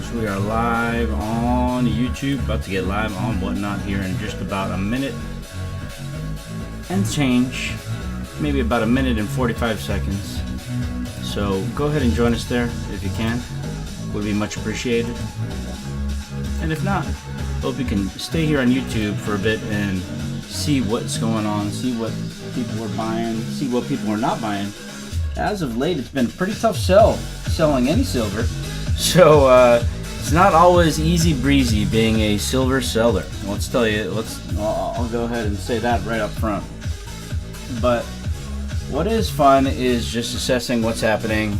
folks. We are live on YouTube, about to get live on Whatnot here in just about a minute and change, maybe about a minute and 45 seconds. So go ahead and join us there if you can. Would be much appreciated. And if not, hope you can stay here on YouTube for a bit and see what's going on, see what people are buying, see what people are not buying. As of late, it's been a pretty tough selling any silver. So it's not always easy breezy being a silver seller. I'll go ahead and say that right up front. But what is fun is just assessing what's happening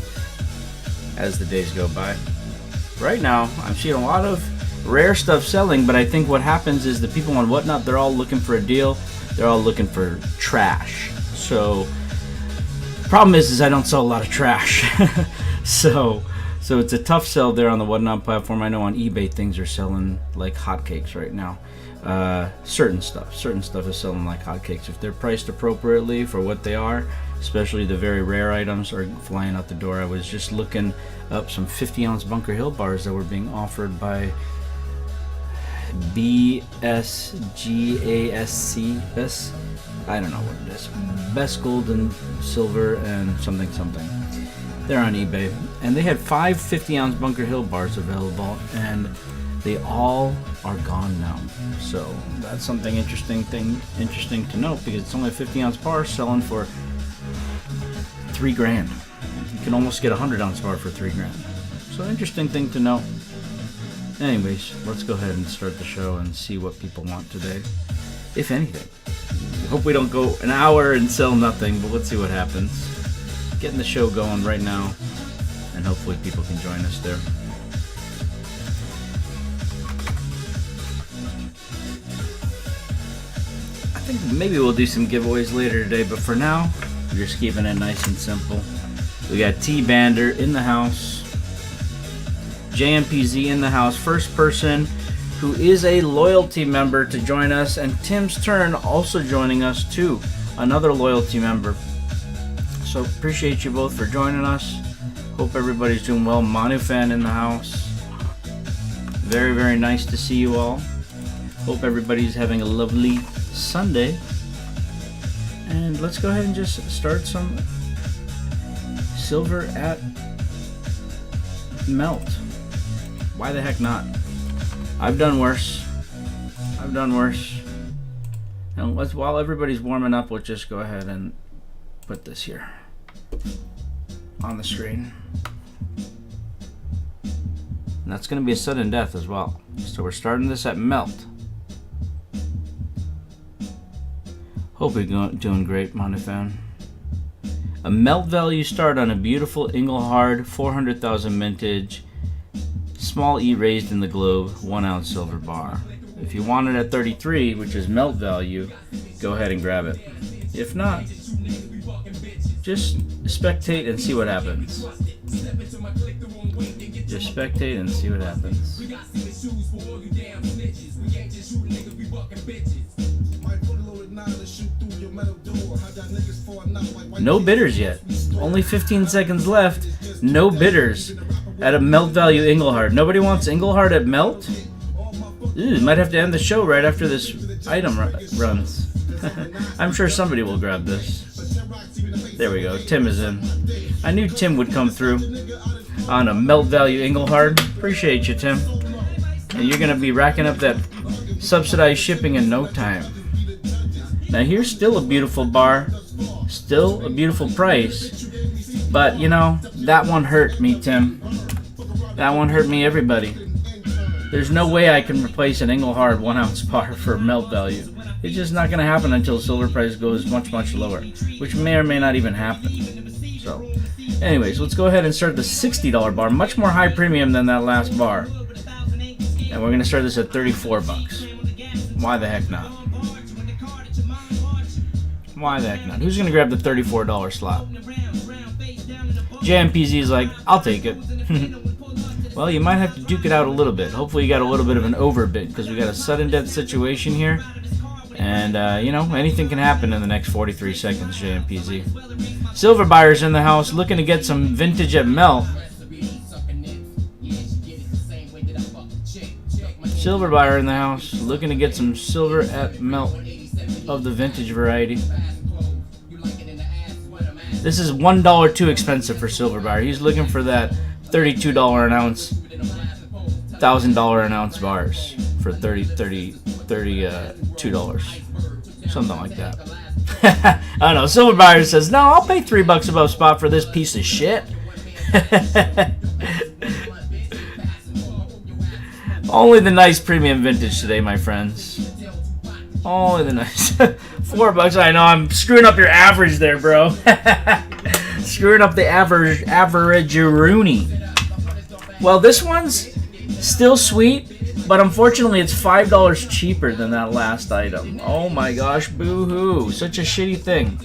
as the days go by. Right now, I'm seeing a lot of rare stuff selling, but I think what happens is the people on Whatnot, they're all looking for a deal. They're all looking for trash. So problem is I don't sell a lot of trash. so it's a tough sell there on the Whatnot platform. I know on eBay things are selling like hotcakes right now. Certain stuff is selling like hotcakes if they're priced appropriately for what they are. Especially the very rare items are flying out the door. I was just looking up some 50-ounce Bunker Hill bars that were being offered by BSGASC. I don't know what it is. Best Gold and Silver and something. They're on eBay, and they had 5 50-ounce Bunker Hill bars available, and they all are gone now. So that's something interesting to note, because it's only a 50-ounce bar selling for $3,000. You can almost get a 100-ounce bar for $3,000. So interesting thing to note. Anyways, let's go ahead and start the show and see what people want today, if anything. Hope we don't go an hour and sell nothing, but let's see what happens. Getting the show going right now, and hopefully people can join us there. I think maybe we'll do some giveaways later today, but for now, we're just keeping it nice and simple. We got T Bander in the house, JMPZ in the house, first person who is a loyalty member to join us, and Tim's Turn also joining us too, another loyalty member. So appreciate you both for joining us. Hope everybody's doing well. Manu fan in the house. Very, very nice to see you all. Hope everybody's having a lovely Sunday. And let's go ahead and just start some silver at melt. Why the heck not? I've done worse. And while everybody's warming up, we'll just go ahead and put this here on the screen. And that's going to be a sudden death as well. So we're starting this at melt. Hope you're doing great, Monifan. A melt value start on a beautiful Engelhard 400,000 mintage, small E raised in the globe, 1 ounce silver bar. If you want it at 33, which is melt value, go ahead and grab it. If not, just spectate and see what happens. Just spectate and see what happens. No bidders yet. Only 15 seconds left. No bidders at a melt value Engelhard. Nobody wants Engelhard at melt? Ooh, might have to end the show right after this item runs. I'm sure somebody will grab this. There we go. Tim is in. I knew Tim would come through on a melt value Engelhard. Appreciate you, Tim. And you're going to be racking up that subsidized shipping in no time. Now here's still a beautiful bar. Still a beautiful price. But, you know, that one hurt me, Tim. That one hurt me, everybody. There's no way I can replace an Engelhard 1 ounce bar for melt value. It's just not going to happen until silver price goes much, much lower, which may or may not even happen. So, anyways, let's go ahead and start the $60 bar, much more high premium than that last bar. And we're going to start this at 34 bucks. Why the heck not? Why the heck not? Who's going to grab the $34 slot? JMPZ is like, I'll take it. Well, you might have to duke it out a little bit. Hopefully you got a little bit of an overbid, because we got a sudden death situation here. And, you know, anything can happen in the next 43 seconds, JMPZ. Silver buyers in the house looking to get some vintage at melt. Silver buyer in the house, looking to get some silver at melt of the vintage variety. This is $1 too expensive for silver buyer. He's looking for that $32 an ounce, $1,000 an ounce bars for $32, something like that. I don't know. Silver buyer says, "No, I'll pay $3 above spot for this piece of shit." Only the nice premium vintage today, my friends. Only the nice. $4. I know I'm screwing up your average there, bro. Screwing up the average Rooney. Well, this one's still sweet, but unfortunately it's $5 cheaper than that last item. Oh my gosh, boo-hoo. Such a shitty thing.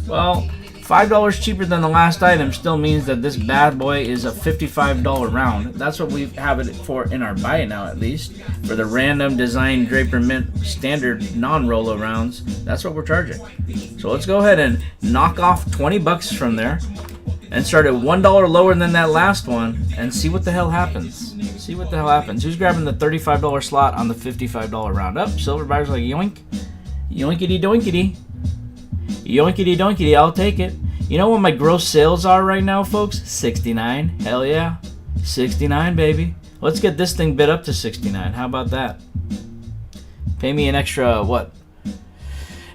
Well, $5 cheaper than the last item still means that this bad boy is a $55 round. That's what we have it for in our buy now, at least. For the random design Draper Mint standard non-Rolo rounds, that's what we're charging. So let's go ahead and knock off $20 from there and start at $1 lower than that last one and see what the hell happens. See what the hell happens. Who's grabbing the $35 slot on the $55 round? Up, silver buyer's like, yoink. Yoinkity doinkity. Yoinkity doinkity, I'll take it. You know what my gross sales are right now, folks? 69. Hell yeah. 69, baby. Let's get this thing bid up to 69. How about that? Pay me an extra, what?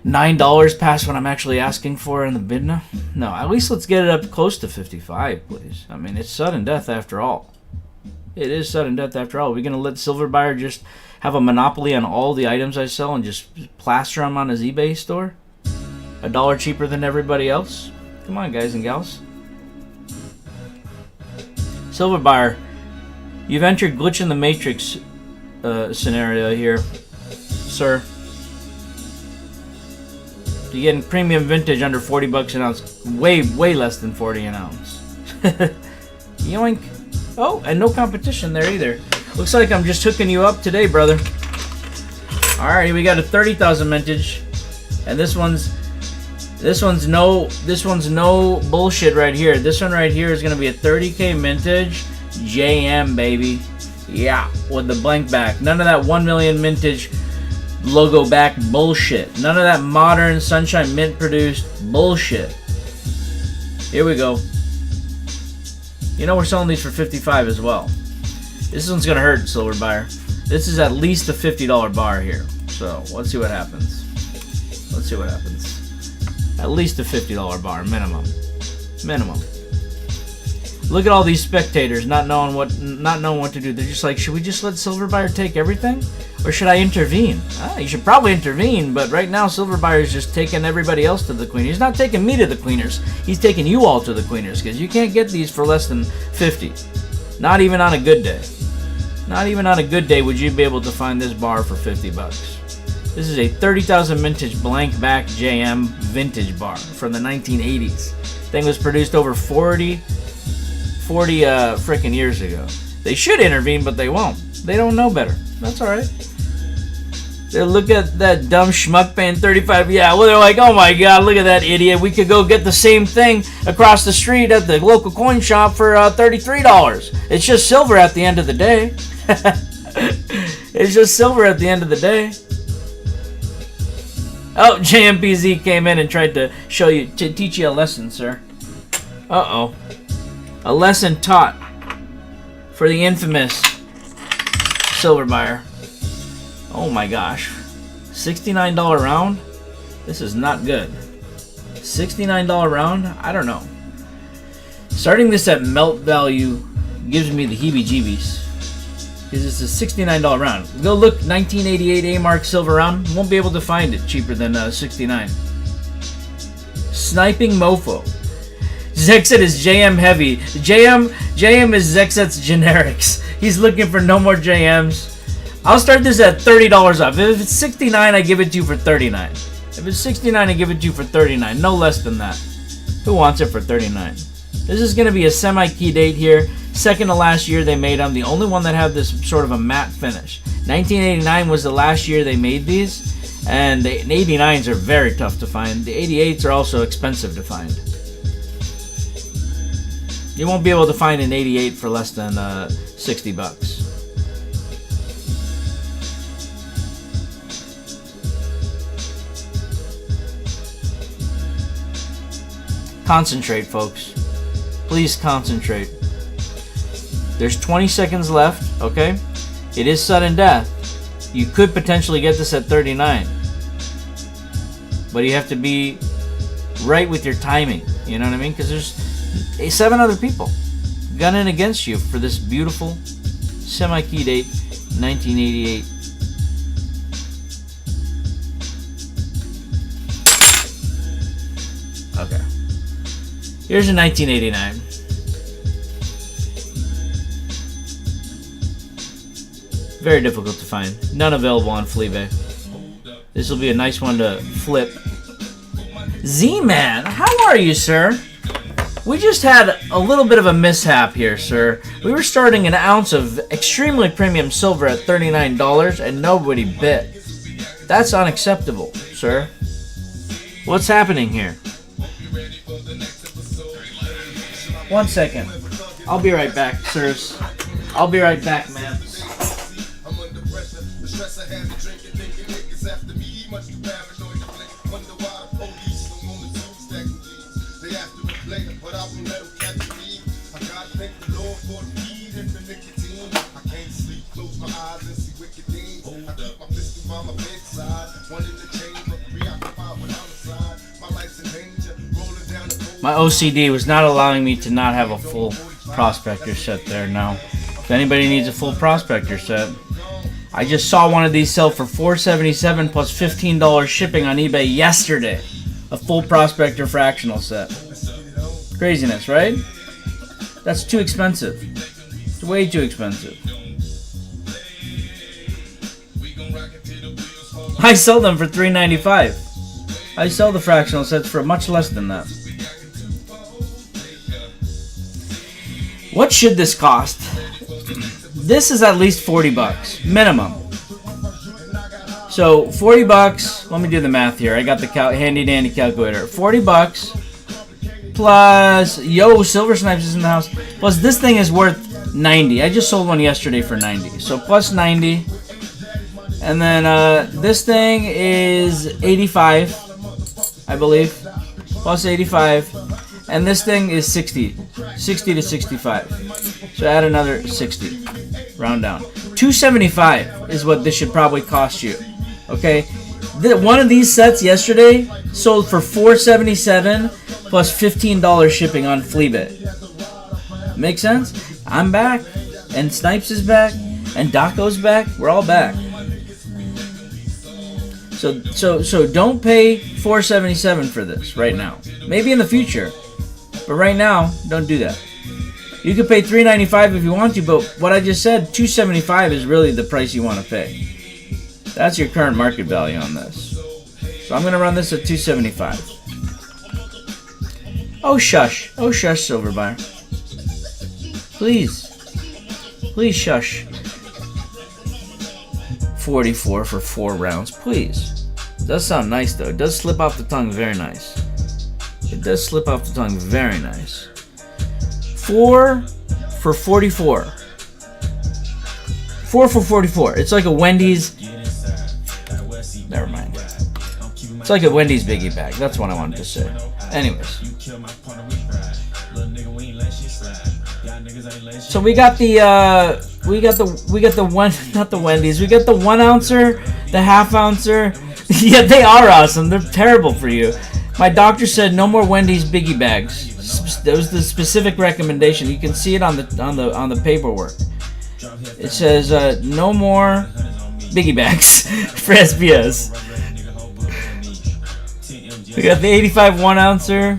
$9 past what I'm actually asking for in the bid now? No, at least let's get it up close to 55, please. I mean, it's sudden death after all. It is sudden death after all. Are we going to let Silver Buyer just have a monopoly on all the items I sell and just plaster them on his eBay store? $1 cheaper than everybody else? Come on, guys and gals. Silver Buyer, you've entered Glitch in the Matrix scenario here, sir. You're getting premium vintage under $40 an ounce. Way less than 40 an ounce. Yoink. Oh, and no competition there either. Looks like I'm just hooking you up today, brother. Alright, we got a 30,000 vintage. And this one's no bullshit right here. This one right here is gonna be a 30K vintage JM, baby. Yeah, with the blank back. None of that 1 million vintage logo back bullshit. None of that modern Sunshine Mint produced bullshit. Here we go. You know we're selling these for 55 as well. This one's gonna hurt, Silver Buyer. This is at least a $50 bar here. So let's see what happens. Let's see what happens. At least a $50 bar minimum. Minimum. Look at all these spectators not knowing what to do. They're just like, should we just let Silver Buyer take everything? Or should I intervene? You should probably intervene, but right now Silver Buyer is just taking everybody else to the Queeners. He's not taking me to the Queeners. He's taking you all to the Queeners, because you can't get these for less than 50. Not even on a good day. Not even on a good day would you be able to find this bar for $50. This is a 30,000 vintage blank back JM vintage bar from the 1980s. Thing was produced over 40 freaking years ago. They should intervene, but they won't. They don't know better. That's alright. They look at that dumb schmuck paying 35. Yeah, well, they're like, oh my god, look at that idiot. We could go get the same thing across the street at the local coin shop for $33. It's just silver at the end of the day. It's just silver at the end of the day. Oh, JMPZ came in and tried to teach you a lesson, sir. Uh-oh. A lesson taught for the infamous Silver Buyer. Oh my gosh. $69 round? This is not good. $69 round? I don't know. Starting this at melt value gives me the heebie-jeebies. Because it's a $69 round. Go look, 1988 A-Mark silver round. Won't be able to find it cheaper than $69. Sniping Mofo. Zexet is JM heavy. JM is Zexet's generics. He's looking for no more JMs. I'll start this at $30 off. If it's 69, I give it to you for 39. If it's 69, I give it to you for 39. No less than that. Who wants it for 39? This is going to be a semi-key date here. Second to last year they made them. The only one that had this sort of a matte finish. 1989 was the last year they made these. And the 89s are very tough to find. The 88s are also expensive to find. You won't be able to find an 88 for less than $60. Concentrate, folks. Please concentrate. There's 20 seconds left, okay? It is sudden death. You could potentially get this at 39. But you have to be right with your timing. You know what I mean? Because there's 7 other people gunning against you for this beautiful semi-key date, 1988. Okay. Here's a 1989. Very difficult to find. None available on Fleabay. This will be a nice one to flip. Z-Man, how are you, sir? We just had a little bit of a mishap here, sir. We were starting an ounce of extremely premium silver at $39 and nobody bid. That's unacceptable, sir. What's happening here? 1 second. I'll be right back, sirs. I'll be right back, man. My OCD was not allowing me to not have a full Prospector set there. Now, if anybody needs a full Prospector set, I just saw one of these sell for $477 plus $15 shipping on eBay yesterday. A full Prospector fractional set. Craziness, right? That's too expensive. It's way too expensive. I sell them for $3.95. I sell the fractional sets for much less than that. What should this cost? This is at least 40 bucks minimum. So 40 bucks. Let me do the math here. I got the handy dandy calculator. 40 bucks plus Silver Snipes is in the house. Plus this thing is worth 90. I just sold one yesterday for 90. So plus 90. And then this thing is 85, I believe. Plus 85. And this thing is 60 to 65. So add another 60. Round down. 275 is what this should probably cost you. Okay? One of these sets yesterday sold for $477 plus $15 shipping on Fleabay. Make sense? I'm back. And Snipes is back. And Daco's back. We're all back. So don't pay $477 for this right now. Maybe in the future. But right now, don't do that. You can pay $3.95 if you want to, but what I just said, $2.75 is really the price you want to pay. That's your current market value on this. So I'm going to run this at $2.75. Oh shush. Oh shush, silver buyer. Please. Please shush. 44 for 4 rounds, please. It does sound nice though. It does slip off the tongue very nice. It does slip off the tongue very nice. 4 for 44. 4 for 44. It's like a Wendy's. Never mind. It's like a Wendy's biggie bag. That's what I wanted to say. Anyways. So we got the one, not the Wendy's. We got the 1 ouncer, the half ouncer. Yeah, they are awesome. They're terrible for you. My doctor said no more Wendy's biggie bags. That was the specific recommendation. You can see it on the paperwork. It says no more biggie bags for SBS. We got the 85 1 ouncer.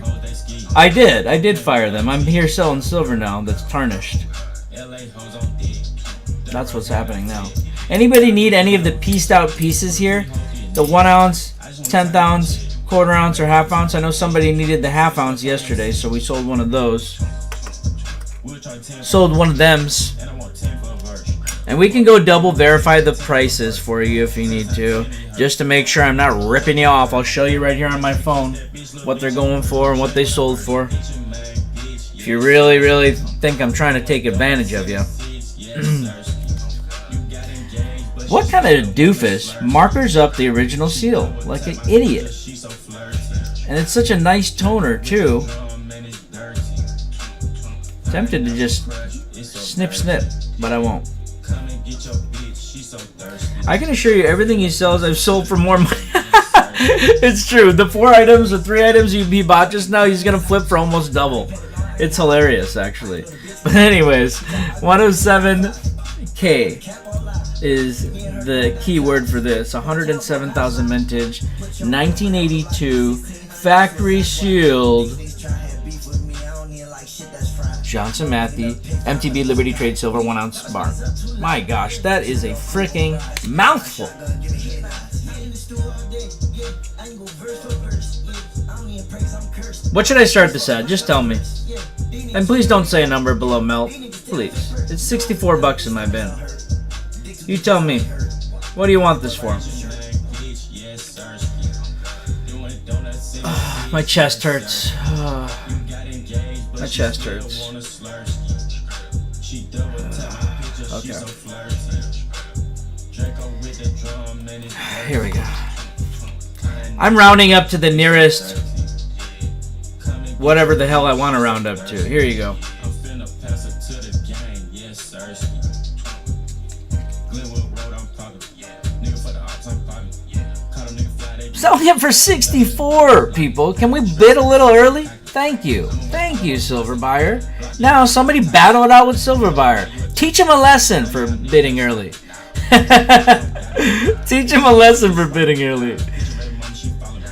I did fire them. I'm here selling silver now that's tarnished. That's what's happening now. Anybody need any of the pieced out pieces here? The 1 ounce, 10th ounce, quarter ounce, or half ounce? I know somebody needed the half ounce yesterday, so we sold one of those. Sold one of thems. And we can go double verify the prices for you if you need to, just to make sure I'm not ripping you off. I'll show you right here on my phone what they're going for and what they sold for. If you really, really think I'm trying to take advantage of you. What kind of doofus markers up the original seal like an idiot? And it's such a nice toner too. Tempted to just snip, but I won't. I can assure you, everything he sells, I've sold for more money. It's true. The 4 items or 3 items he bought just now, he's gonna flip for almost double. It's hilarious, actually. But anyways, 107K is the key word for this. 107,000 vintage, 1982, factory sealed. Johnson Matthey, MTB Liberty Trade Silver 1 ounce bar. My gosh, that is a freaking mouthful. What should I start this at? Just tell me. And please don't say a number below melt. Please. It's 64 bucks in my bin. You tell me. What do you want this for? My chest hurts. My chest hurts. Okay. Here we go. I'm rounding up to the nearest whatever the hell I want to round up to. Here you go. Selling it for 64, people. Can we bid a little early? Thank you. Thank you, Silver Buyer. Now, somebody battle it out with Silver Buyer. Teach him a lesson for bidding early. Teach him a lesson for bidding early.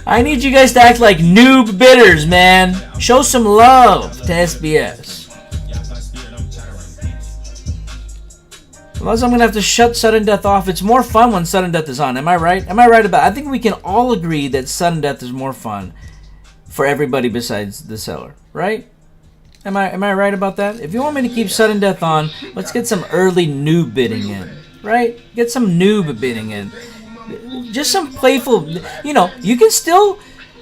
I need you guys to act like noob bidders, man. Show some love to SBS. Otherwise, I'm gonna have to shut sudden death off. It's more fun when sudden death is on. Am I right? Am I right about? I think we can all agree that sudden death is more fun for everybody besides the seller, right? Am I right about that? If you want me to keep sudden death on, let's get some early noob bidding in, right? Get some noob bidding in. Just some playful, you know, you can still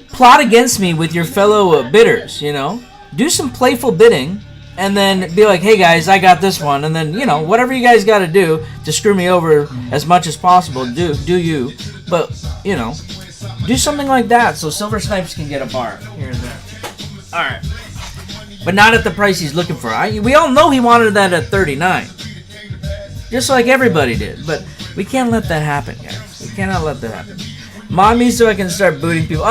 plot against me with your fellow bidders, you know. Do some playful bidding and then be like, hey guys, I got this one. And then, you know, whatever you guys got to do to screw me over as much as possible, do you. But, you know, do something like that so Silver Snipes can get a bar here and there. All right. But not at the price he's looking for. We all know he wanted that at 39. Just like everybody did. But we can't let that happen, guys. We cannot let that happen. Mod me so I can start booting people.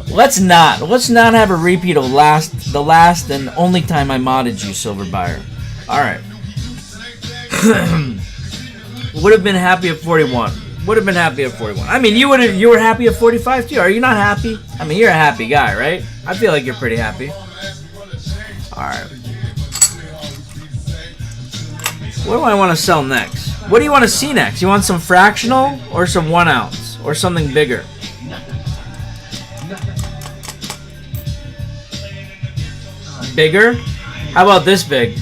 Let's not have a repeat of the last and only time I modded you, Silver Buyer. Alright. Would have been happy at 41. Would have been happy at 41. I mean, you were happy at 45 too. Are you not happy? I mean, you're a happy guy, right? I feel like you're pretty happy. Alright. What do I want to sell next? What do you want to see next? You want some fractional or some 1 ounce or something bigger? Bigger? How about this big?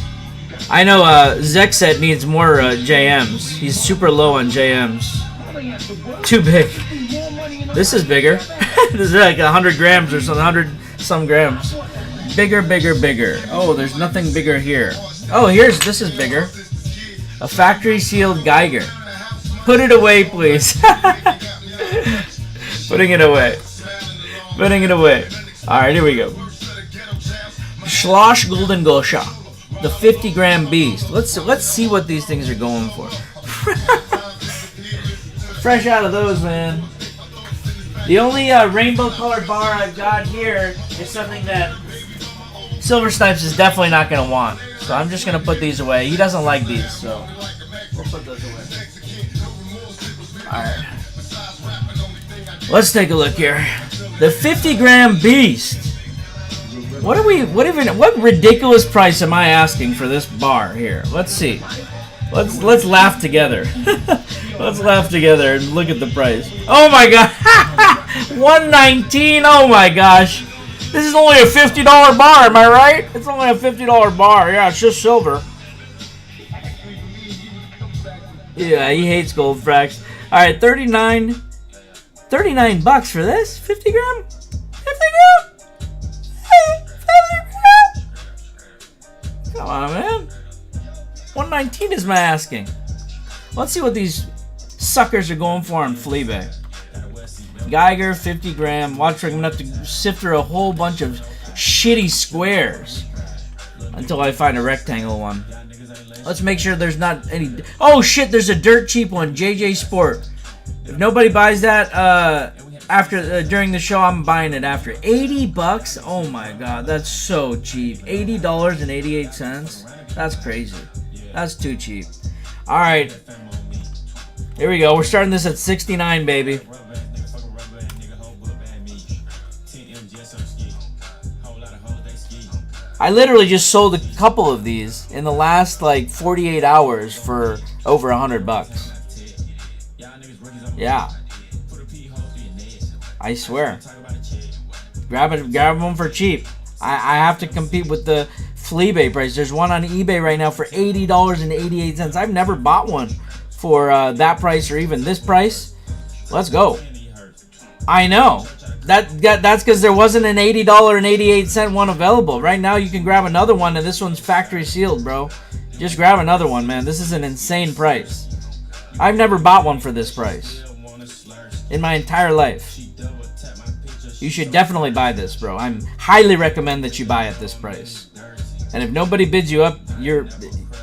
I know Zexet needs more JMs. He's super low on JMs. Too big. This is bigger. This is like 100 grams or something, 100 some grams. Bigger, bigger, bigger. Oh, there's nothing bigger here. Oh, this is bigger. A factory sealed Geiger. Put it away, please. Putting it away. Putting it away. Alright, here we go. Schloss Golden Gosha. The 50-gram beast. Let's see what these things are going for. Fresh out of those, man. The only rainbow colored bar I've got here is something that Silver Snipes is definitely not going to want. So I'm just going to put these away. He doesn't like these, so we'll put those away. Alright. Let's take a look here. The 50-gram beast. What ridiculous price am I asking for this bar here? Let's see. Let's laugh together. Let's laugh together and look at the price. Oh my god. $119. Oh my gosh. This is only a $50 bar, am I right? It's only a $50 bar. Yeah, it's just silver. Yeah, he hates gold fracks. Alright, 39 bucks for this? 50 gram? 50 gram? 50 gram? Come on, man. 119 is my asking. Let's see what these suckers are going for on Fleabag. Geiger, 50 gram. Watch, I'm going to have to sift through a whole bunch of shitty squares. until I find a rectangle one. Let's make sure there's not any. Oh shit! There's a dirt cheap one, JJ Sport. If nobody buys that after during the show, I'm buying it after. $80? Oh my god, that's so cheap. $80.88. That's crazy. That's too cheap. All right, here we go. We're starting this at 69, baby. I literally just sold a couple of these in the last like 48 hours for over $100. Yeah, I swear. Grab them for cheap. I have to compete with the Fleabay price. There's one on eBay right now for $80.88. I've never bought one for that price or even this price. Let's go. I know. That's because there wasn't an $80.88 one available. Right now you can grab another one, and this one's factory sealed, bro. Just grab another one, man. This is an insane price. I've never bought one for this price in my entire life. You should definitely buy this, bro. I highly recommend that you buy at this price. And if nobody bids you up,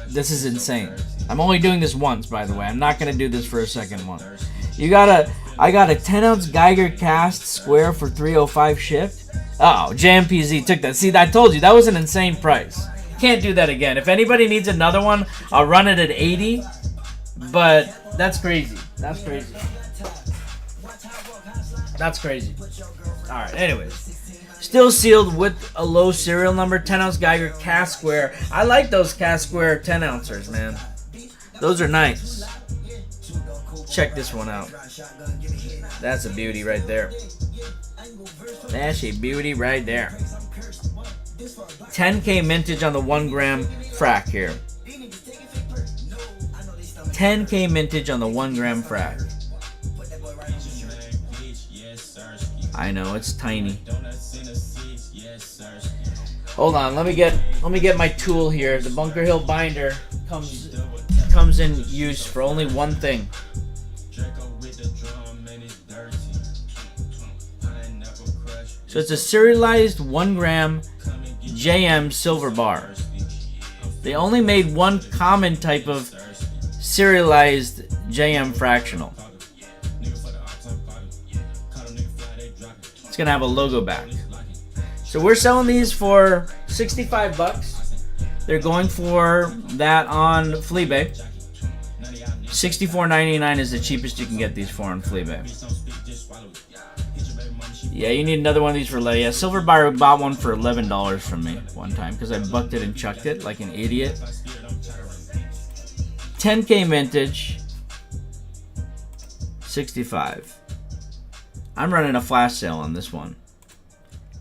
this is insane. I'm only doing this once, by the way. I'm not gonna do this for a second one. I got a 10-ounce Geiger cast square for $305 shipped. Oh, JMPZ took that. See, I told you that was an insane price. Can't do that again. If anybody needs another one, I'll run it at 80. But that's crazy. That's crazy. That's crazy. All right. Anyways, still sealed with a low serial number. 10-ounce Geiger cast square. I like those cast square 10-ouncers, man. Those are nice. Check this one out. That's a beauty right there. That's a beauty right there. 10K mintage on the 1 gram frac here. 10K mintage on the 1 gram frac. I know it's tiny. Hold on, let me get my tool here. The Bunker Hill binder comes in use for only one thing. So it's a serialized 1 gram JM silver bar. They only made one common type of serialized JM fractional. It's gonna have a logo back. So we're selling these for $65. They're going for that on Fleabay. $64.99 is the cheapest you can get these for on Fleabay. Yeah, you need another one of these for Leia. Silver Bar bought one for $11 from me one time because I bucked it and chucked it like an idiot. 10K mintage. 65. I'm running a flash sale on this one.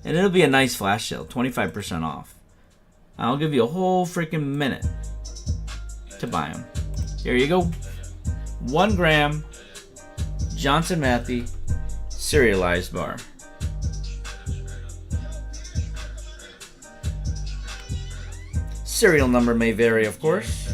And it'll be a nice flash sale, 25% off. I'll give you a whole freaking minute to buy them. Here you go. 1 gram Johnson Matthey serialized bar. Serial number may vary, of course.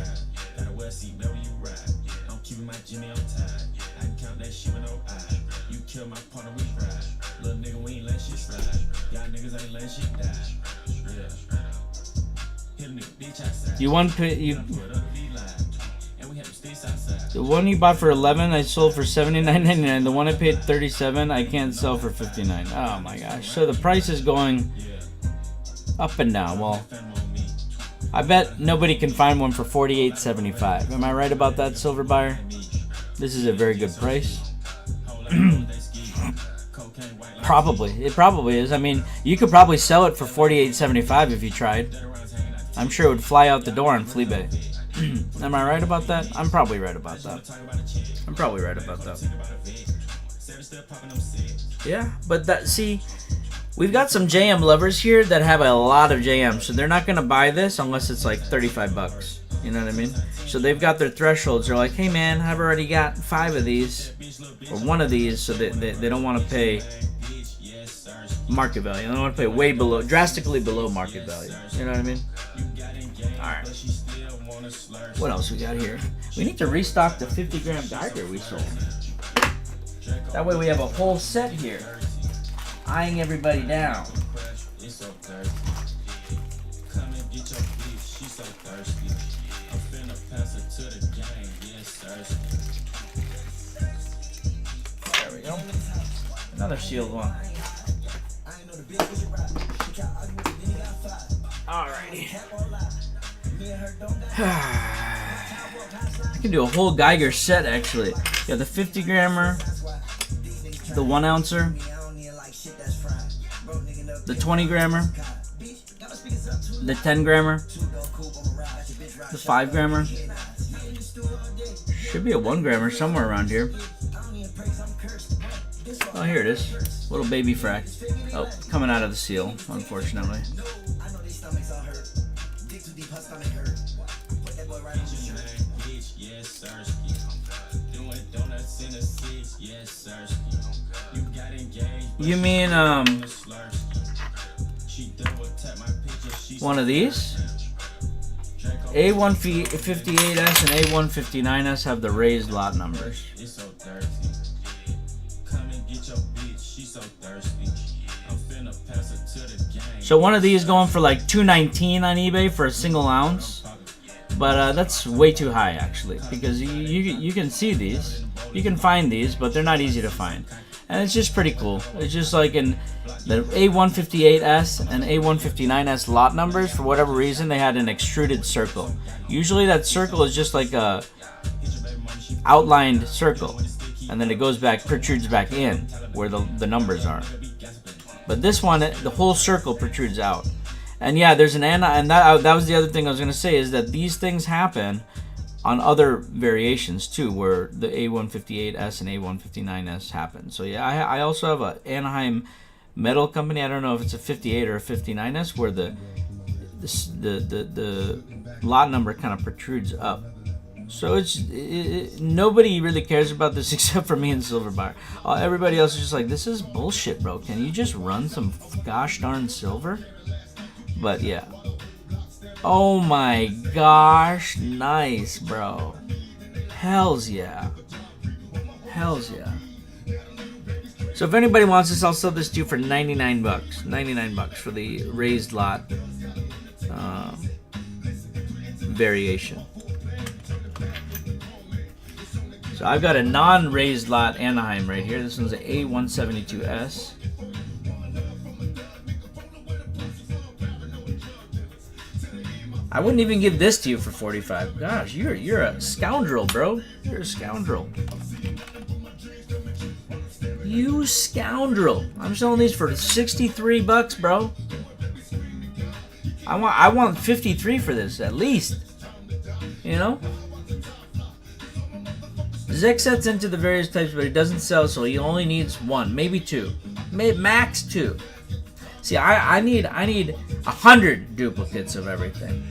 The one you bought for $11, I sold for $79.99. The one I paid $37, I can't sell for $59. Oh my gosh! So the price is going up and down. Well, I bet nobody can find one for $48.75. Am I right about that, silver buyer? This is a very good price. Probably. It probably is. I mean, you could probably sell it for $48.75 if you tried. I'm sure it would fly out the door on Fleabay. Am I right about that? I'm probably right about that. I'm probably right about that. Yeah, but that, see, we've got some JM lovers here that have a lot of JM, so they're not going to buy this unless it's like $35. You know what I mean? So they've got their thresholds. They're like, hey man, I've already got 5 of these or 1 of these, so they don't want to pay market value. They don't want to pay way below, drastically below market value. You know what I mean? Alright. What else we got here? We need to restock the 50 gram Geiger we sold. That way we have a whole set here. Eyeing everybody down. Another sealed one. Alrighty. I can do a whole Geiger set actually. Yeah, the 50 grammer, the 1 ouncer, the 20 grammer, the 10 grammer, the 5 grammer. Should be a 1 grammer somewhere around here. Oh, here it is. Little baby frac. Oh, coming out of the seal, unfortunately. You mean, one of these? A158S and A159S have the raised lot numbers. So one of these going for like $2.19 on eBay for a single ounce, but that's way too high actually, because you can see these, you can find these, but they're not easy to find, and it's just pretty cool. It's just like in the A158S and A159S lot numbers, for whatever reason they had an extruded circle. Usually that circle is just like a outlined circle, and then it goes back, protrudes back in where the numbers are. But this one, the whole circle protrudes out. And yeah, there's an and that was the other thing I was going to say, is that these things happen on other variations too, where the A158S and A159S happen. So yeah, I also have a Anaheim metal company. I don't know if it's a 58 or a 59S, where the lot number kind of protrudes up. So nobody really cares about this except for me and Silver Buyer. Everybody else is just like, this is bullshit, bro. Can you just run some gosh darn silver? But yeah. Oh my gosh, nice, bro. Hells yeah. Hells yeah. So if anybody wants this, I'll sell this to you for $99. $99 for the raised lot variation. So I've got a non-raised lot Anaheim right here. This one's an A172S. I wouldn't even give this to you for $45. Gosh, you're a scoundrel, bro. You're a scoundrel. You scoundrel. I'm selling these for $63, bro. I want 53 for this at least. You know? Zek sets into the various types, but he doesn't sell, so he only needs 1, maybe 2, max 2. See, I need 100 duplicates of everything.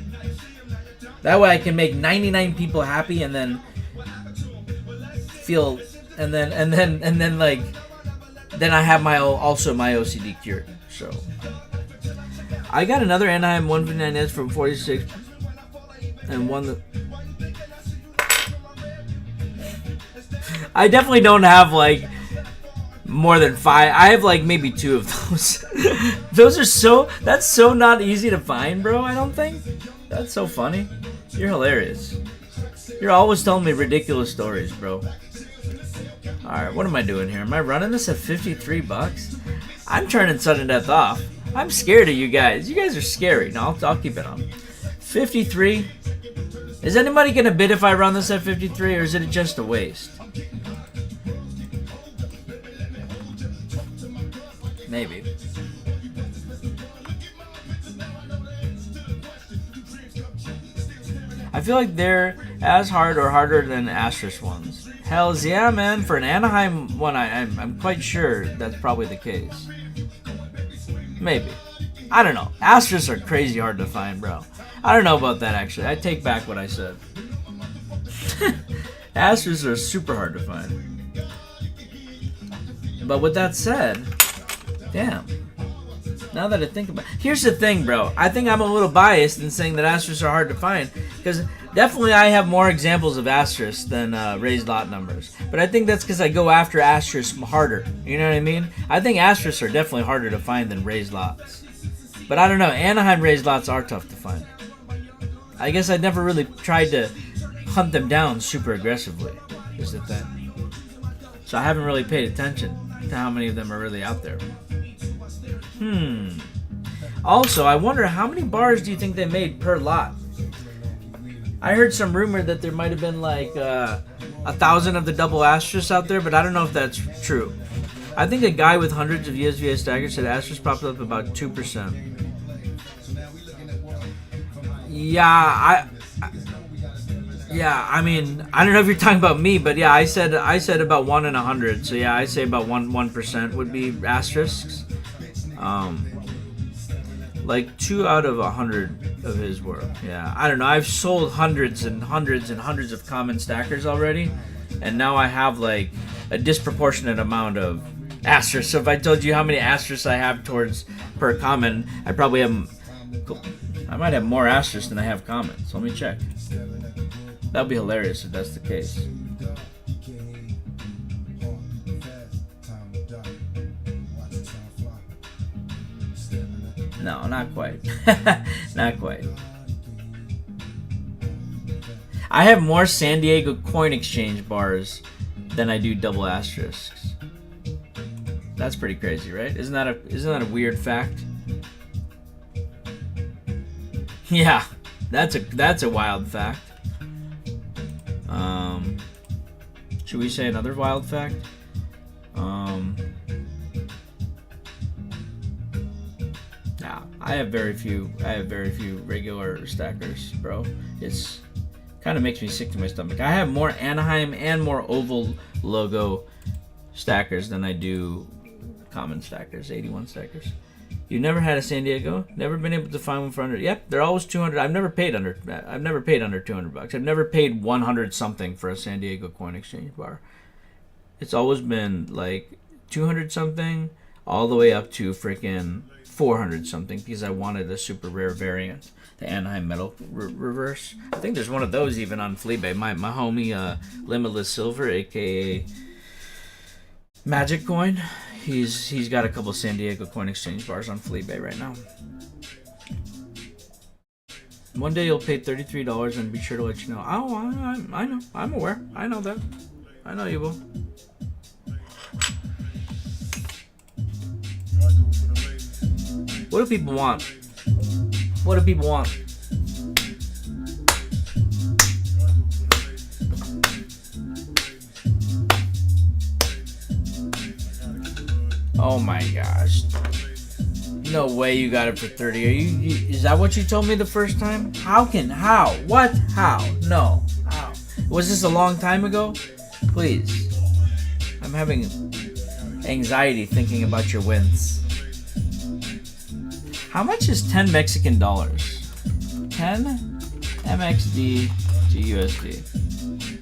That way I can make 99 people happy, and then feel, and then like, then I have my OCD cured. So I got another Anaheim 159S from 46, and one that. I definitely don't have like more than 5. I have like maybe 2 of those. That's so not easy to find, bro. I don't think. That's so funny. You're hilarious. You're always telling me ridiculous stories, bro. Alright, what am I doing here? Am I running this at $53? I'm turning sudden death off. I'm scared of you guys. You guys are scary. No, I'll keep it on. 53. Is anybody gonna bid if I run this at 53, or is it just a waste? Maybe. I feel like they're as hard or harder than Asterisk ones. Hells yeah, man. For an Anaheim one, I'm quite sure that's probably the case. Maybe. I don't know. Asterisks are crazy hard to find, bro. I don't know about that, actually. I take back what I said. Asterisks are super hard to find. But with that said, damn. Now that I think about it. Here's the thing, bro. I think I'm a little biased in saying that asterisks are hard to find, because definitely I have more examples of asterisks than raised lot numbers. But I think that's because I go after asterisks harder. You know what I mean? I think asterisks are definitely harder to find than raised lots. But I don't know. Anaheim raised lots are tough to find. I guess I never really tried to hunt them down super aggressively, is the thing. So I haven't really paid attention. to how many of them are really out there. Also, I wonder how many bars do you think they made per lot? I heard some rumor that there might have been like 1,000 of the double asterisks out there, but I don't know if that's true. I think a guy with hundreds of USVI stackers said asterisk popped up about 2%. Yeah, I mean, I don't know if you're talking about me, but yeah, I said about 1 in 100. So yeah, I say about 1% would be asterisks. Like 2 out of 100 of his were. Yeah, I don't know. I've sold hundreds and hundreds and hundreds of common stackers already, and now I have like a disproportionate amount of asterisks. So if I told you how many asterisks I have towards per common, I probably have. I might have more asterisks than I have comments. Let me check. That would be hilarious if that's the case. No, not quite. Not quite. I have more San Diego coin exchange bars than I do double asterisks. That's pretty crazy, right? Isn't that a weird fact? Yeah, that's a wild fact. Should we say another wild fact? Nah, I have very few regular stackers, bro. It's kind of makes me sick to my stomach. I have more Anaheim and more oval logo stackers than I do common stackers, 81 stackers. You never had a San Diego? Never been able to find one for under? Yep, they're always 200. I've never paid under $200. I've never paid 100 something for a San Diego coin exchange bar. It's always been like 200 something, all the way up to freaking 400 something because I wanted a super rare variant, the Anaheim metal reverse. I think there's one of those even on Fleabay. My homie Limitless Silver, aka Magic Coin. He's got a couple San Diego coin exchange bars on Fleabay right now. One day you'll pay $33 and be sure to let you know. Oh, I know. I'm aware. I know that. I know you will. What do people want? What do people want? Oh my gosh. No way you got it for 30. Is that what you told me the first time? How? What? How? No. How? Was this a long time ago? Please. I'm having anxiety thinking about your wins. How much is 10 Mexican dollars? 10 MXD to USD.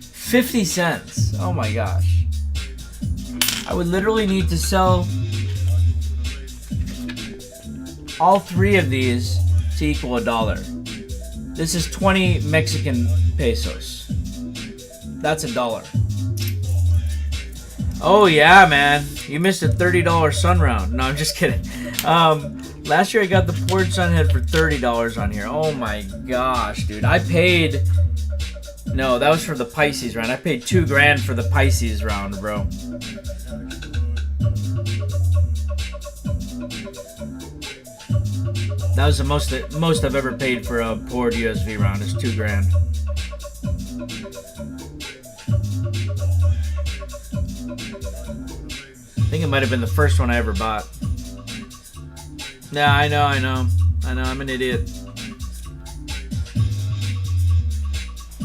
50 cents. Oh my gosh. I would literally need to sell all 3 of these to equal $1. This is 20 Mexican pesos. That's $1. Oh yeah, man. You missed a $30 sun round. No, I'm just kidding. Last year I got the Port Sunhead for $30 on here. Oh my gosh, dude. I paid... No, that was for the Pisces round. I paid $2,000 for the Pisces round, bro. That was the most I've ever paid for a poured USV round is $2,000. I think it might have been the first one I ever bought. Yeah, I know. I'm an idiot.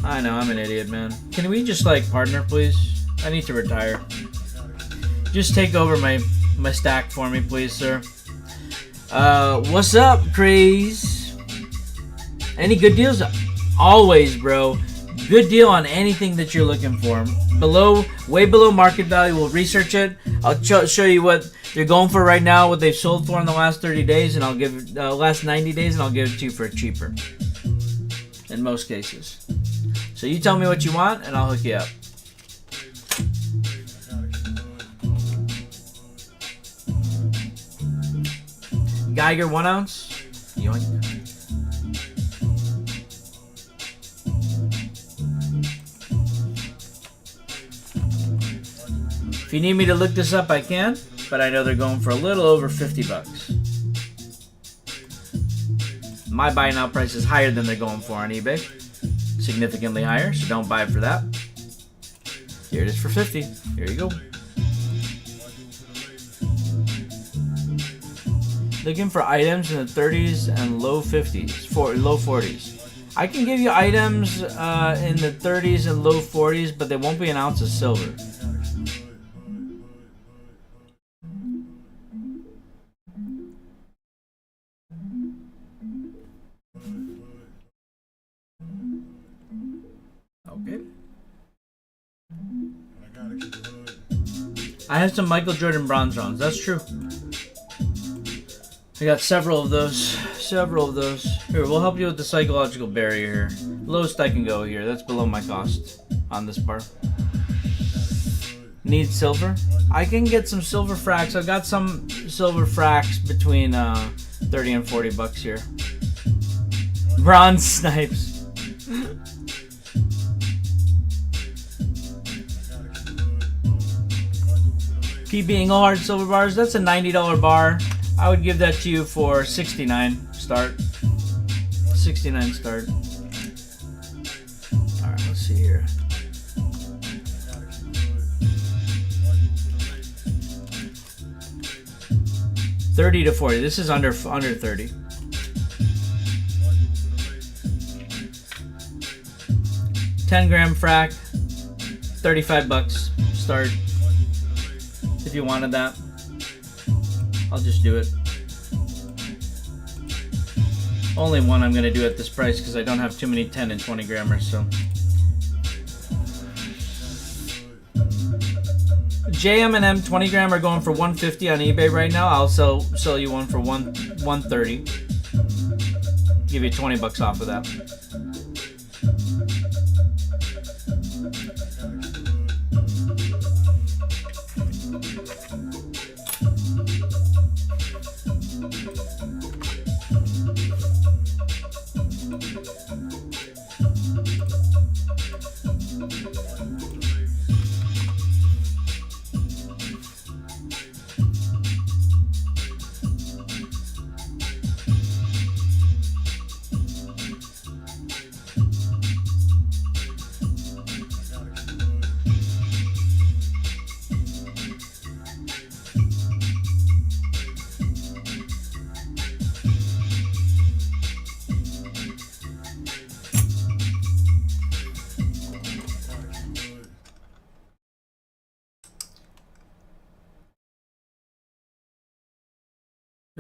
I know, I'm an idiot, man. Can we just like partner, please? I need to retire. Just take over my stack for me, please, sir. What's up, Craze? Any good deals? Always, bro. Good deal on anything that you're looking for. Way below market value. We'll research it. I'll show you what they're going for right now, what they've sold for in the last 30 days, and I'll give last 90 days, and I'll give it to you for cheaper. In most cases. So you tell me what you want, and I'll hook you up. Geiger 1 ounce. Yoink. If you need me to look this up, I can, but I know they're going for a little over 50 bucks. My buy now price is higher than they're going for on eBay. Significantly higher, so don't buy it for that. Here it is for 50. Here you go. Looking for items in the 30s and low 50s, low 40s. I can give you items in the 30s and low 40s, but there won't be an ounce of silver. Okay. I have some Michael Jordan bronze rounds. That's true. I got several of those. Here, we'll help you with the psychological barrier here. Lowest I can go here. That's below my cost on this bar. Need silver? I can get some silver fracks. I've got some silver fracks between 30 and 40 bucks here. Bronze snipes. PB Engelhard silver bars. That's a $90 bar. I would give that to you for 69 start. 69 start. Alright, let's see here. $30 to $40. This is under 30. $10 frac. 35 bucks start. If you wanted that, I'll just do it. Only one I'm going to do at this price because I don't have too many 10 and 20 grammers. So JM&M 20 gram are going for $150 on eBay right now. I'll sell you one for $130. Give you 20 bucks off of that.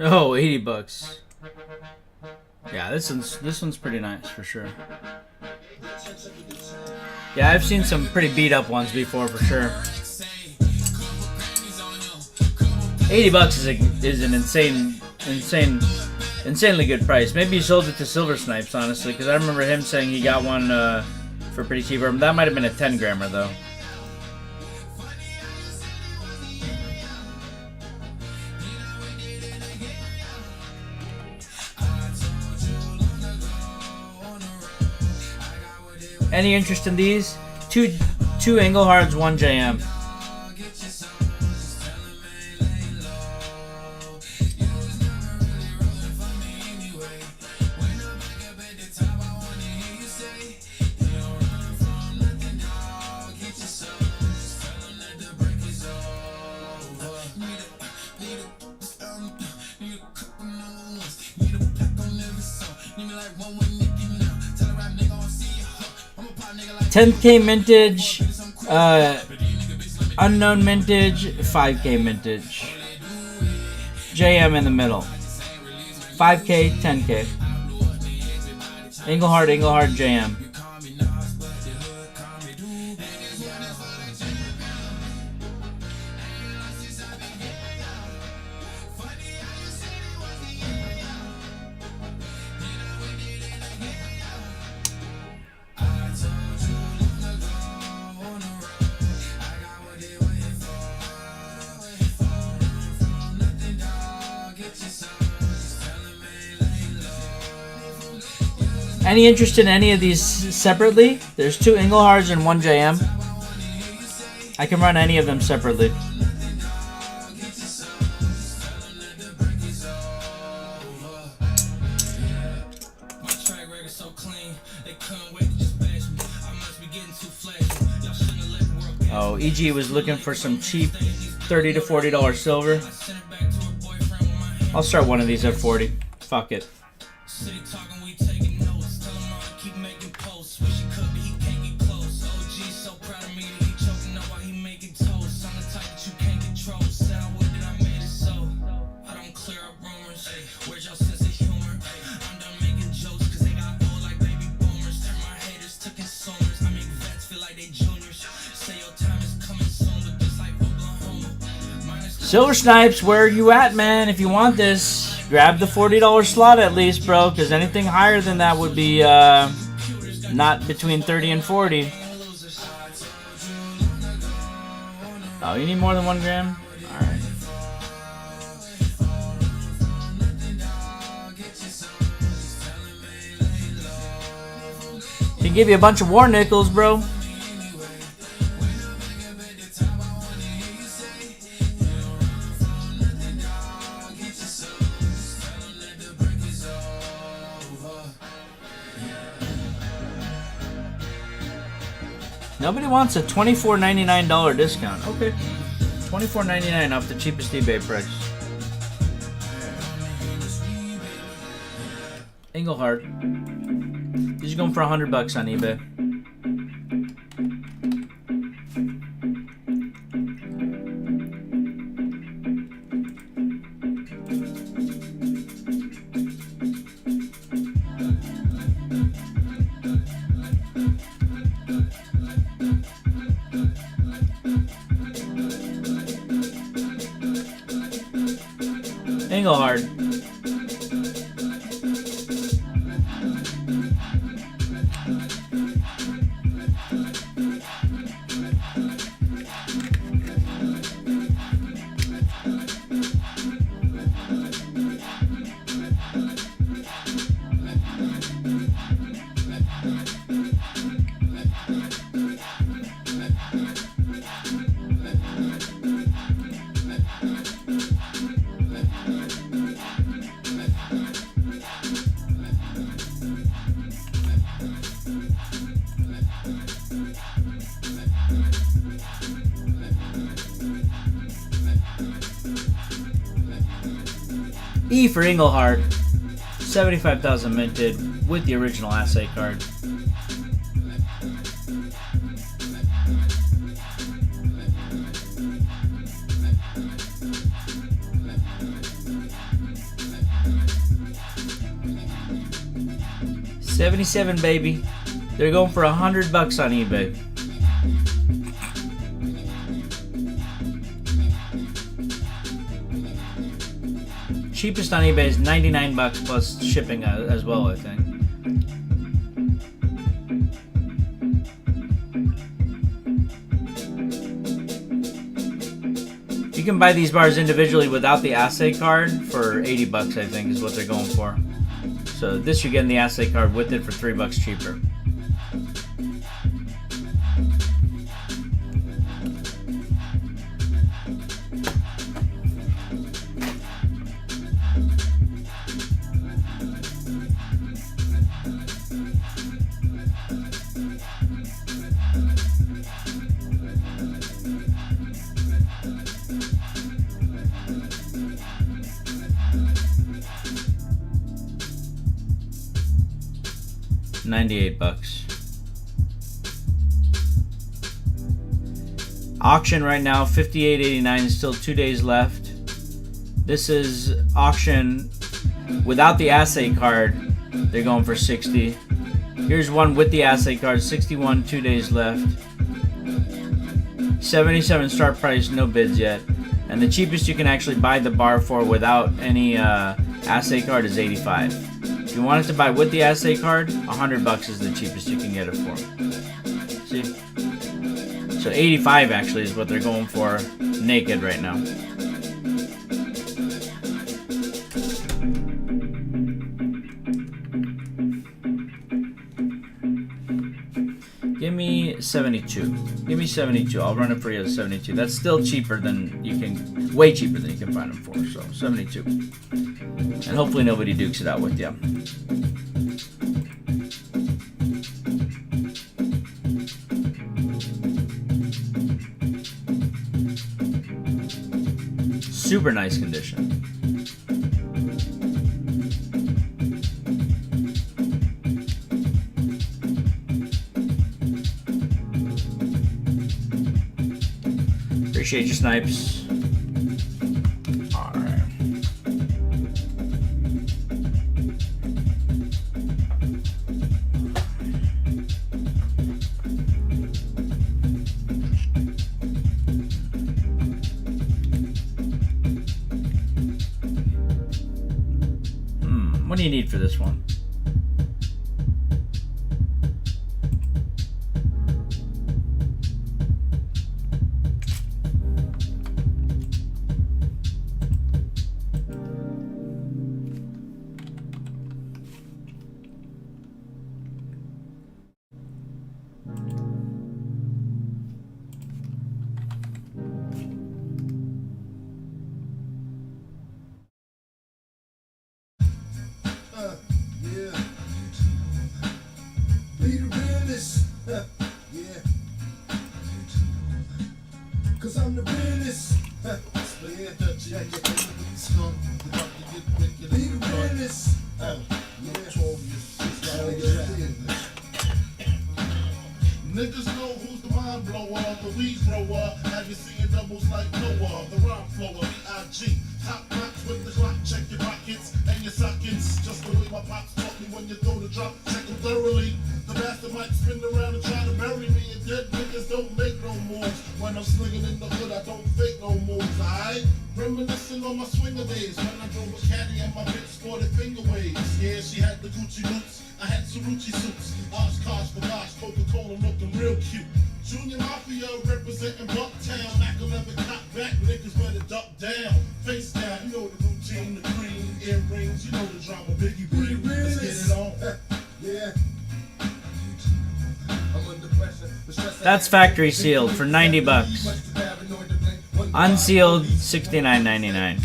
Oh, 80 bucks. Yeah, this one's pretty nice for sure. Yeah, I've seen some pretty beat up ones before for sure. 80 bucks is an insanely good price. Maybe he sold it to Silver Snipes, honestly, because I remember him saying he got one for pretty cheap. That might have been a 10 grammer though. Any interest in these? Two Engelhards, one JM. $10K mintage, unknown mintage, 5K mintage. JM in the middle. 5K, 10K. Engelhard, JM. Any interest in any of these separately? There's two Engelhards and one JM. I can run any of them separately. Oh, EG was looking for some cheap $30 to $40 silver. I'll start one of these at 40. Fuck it. Silver Snipes, where are you at, man? If you want this, grab the $40 slot at least, bro, because anything higher than that would be not between 30 and 40. Oh, you need more than 1 gram? Alright. He give you a bunch of war nickels, bro. Nobody wants a $24.99 discount. Okay. $24.99 off the cheapest eBay price. Engelhard. He's going for $100 on eBay. Engelhard. E for Engelhard, 75,000 minted with the original assay card. $77, baby. They're going for $100 on eBay. Cheapest on eBay is $99 plus shipping as well, I think. You can buy these bars individually without the assay card for $80, I think, is what they're going for. So this you're getting the assay card with it for $3 cheaper. $98. Auction right now, $58.89, still 2 days left. This is auction without the assay card. They're going for $60. Here's one with the assay card, $61, 2 days left. $77 start price, no bids yet. And the cheapest you can actually buy the bar for without any assay card is $85. If you wanted to buy with the assay card, $100 is the cheapest you can get it for. See? So $85 actually is what they're going for naked right now. Give me me 72. Give me 72. I'll run it for you at 72. That's still cheaper than you can, way cheaper than you can find them for. So 72. And hopefully nobody dukes it out with you. Super nice condition. Appreciate your snipes. Alright. What do you need for this one? Cause I'm the realest. Be the realest. Niggas know who's the mind blower, the weed thrower. Have you seen doubles like Noah? The rhyme flower, B.I.G. Top notch with the clock, check your pockets and your sockets. Just the way my pops taught me when you throw the drop, check them thoroughly. The bastard might spin around and try to bury me, and dead niggas don't make no moves. When I'm slinging in the hood, I don't fake no moves, alright? Reminiscing on my swinger days when I drove a caddy and my bitch sported finger waves. Yeah, she had the Gucci boots, I had Cerucci suits. Oshkosh for gosh, Coca-Cola looking real cute. Junior Mafia representing Bucktown. Mac 11 cop back, niggas better duck down. Face down, you know the routine, the cream, earrings, you know the drama, Biggie bring. Let's get it on. Yeah. That's factory sealed for 90 bucks. Unsealed, $69.99.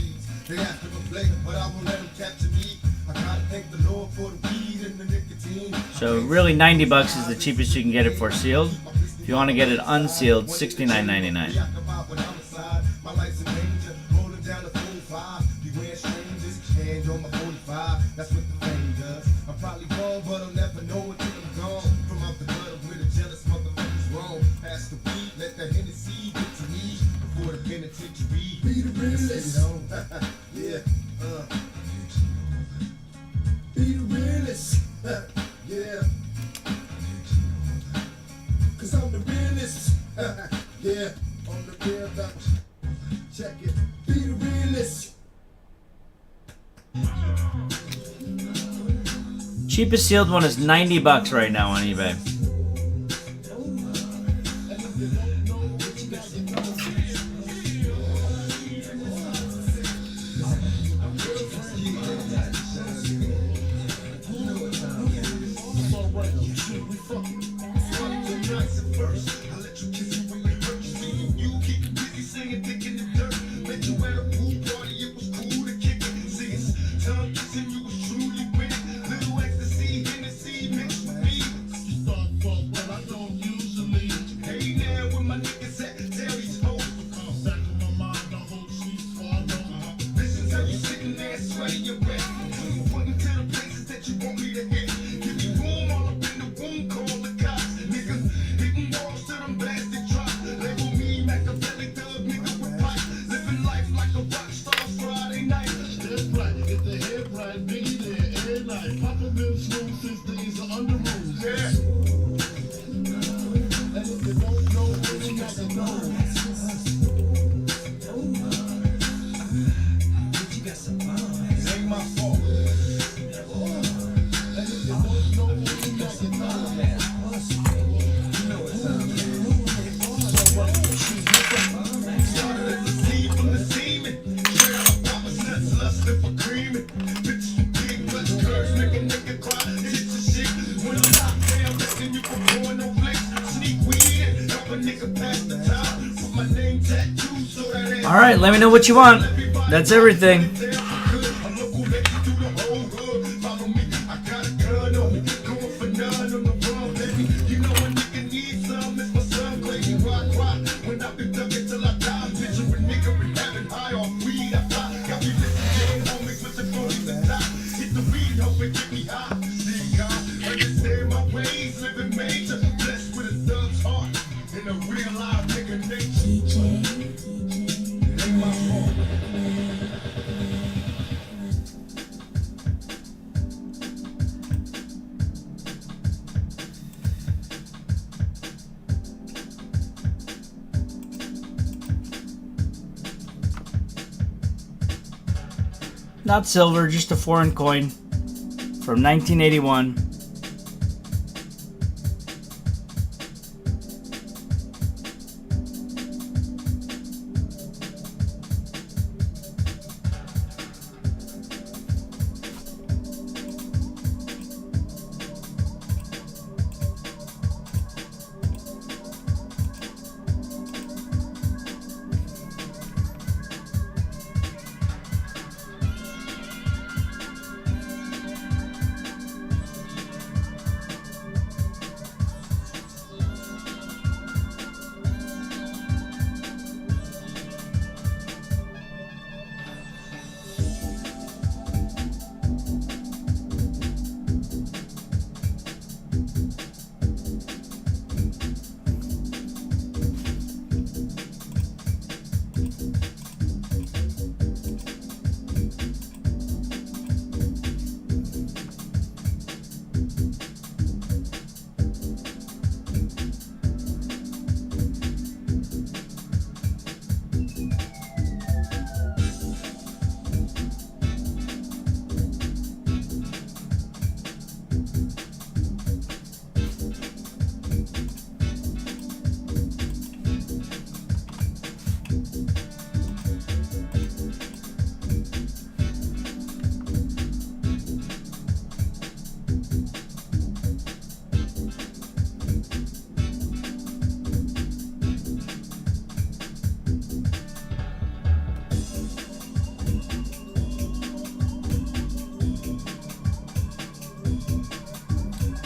So really 90 bucks is the cheapest you can get it for sealed. If you want to get it unsealed, $69.99. That's what the fame does. I'm probably wrong, but I'll never know until I'm gone. From out the gutter where the jealous motherfuckers roam. Pass the weed, let the Hennessy get to me before the penitentiary. Be the realest. Yeah. Be the realest. Yeah. Cause I'm the realest. Yeah. I'm the real doctor. Check it. Be the realest. Cheapest sealed one is 90 bucks right now on eBay. All right, let me know what you want. That's everything. Not silver, just a foreign coin from 1981.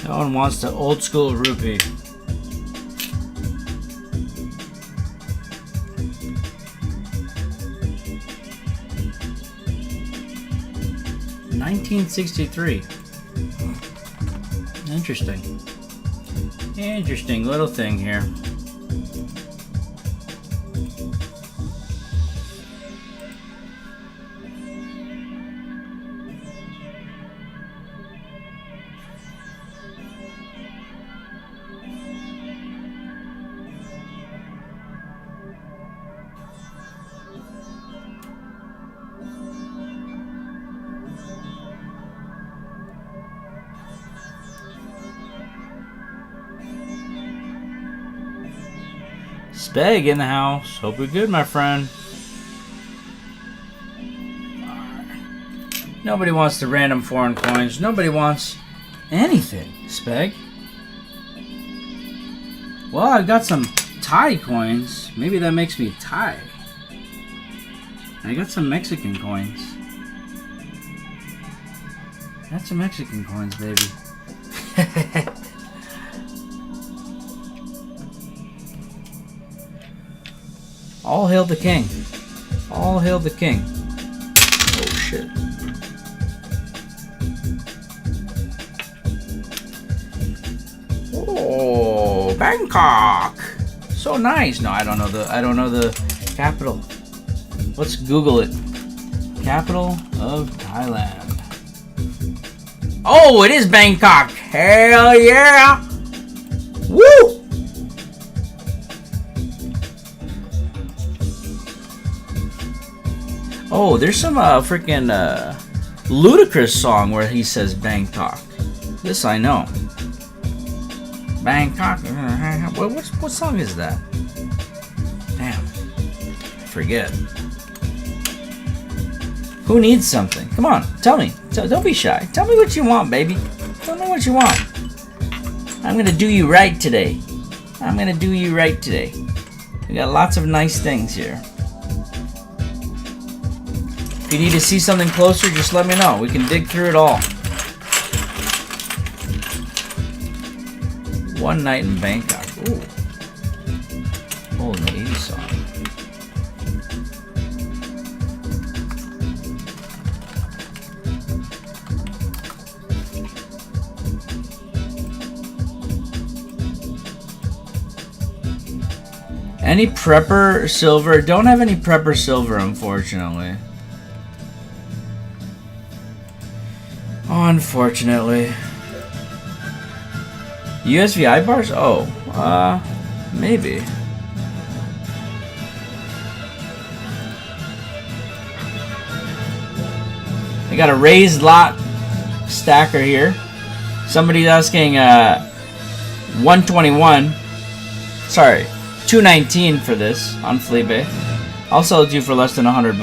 No one wants the old school rupee. $1963. Interesting. Interesting little thing here. Speg in the house. Hope you're good, my friend. Nobody wants the random foreign coins. Nobody wants anything, Speg. Well, I've got some Thai coins. Maybe that makes me Thai. I got some Mexican coins. Got some Mexican coins, baby. All hail the king. All hail the king. Oh shit. Oh, Bangkok. So nice. No, I don't know the capital. Let's Google it. Capital of Thailand. Oh, it is Bangkok. Hell yeah. Woo! Oh, there's some freaking ludicrous song where he says Bangkok. This I know. Bangkok. What song is that? Damn. I forget. Who needs something? Come on, tell me. Don't be shy. Tell me what you want, baby. Tell me what you want. I'm gonna do you right today. I'm gonna do you right today. We got lots of nice things here. If you need to see something closer, just let me know. We can dig through it all. One Night in Bangkok. Ooh. Old 80s song. Any prepper silver? Don't have any prepper silver, unfortunately. Unfortunately. USVI bars? Oh, maybe. I got a raised lot stacker here. Somebody's asking 121. Sorry, 219 for this on Fleabay. I'll sell it to you for less than $100.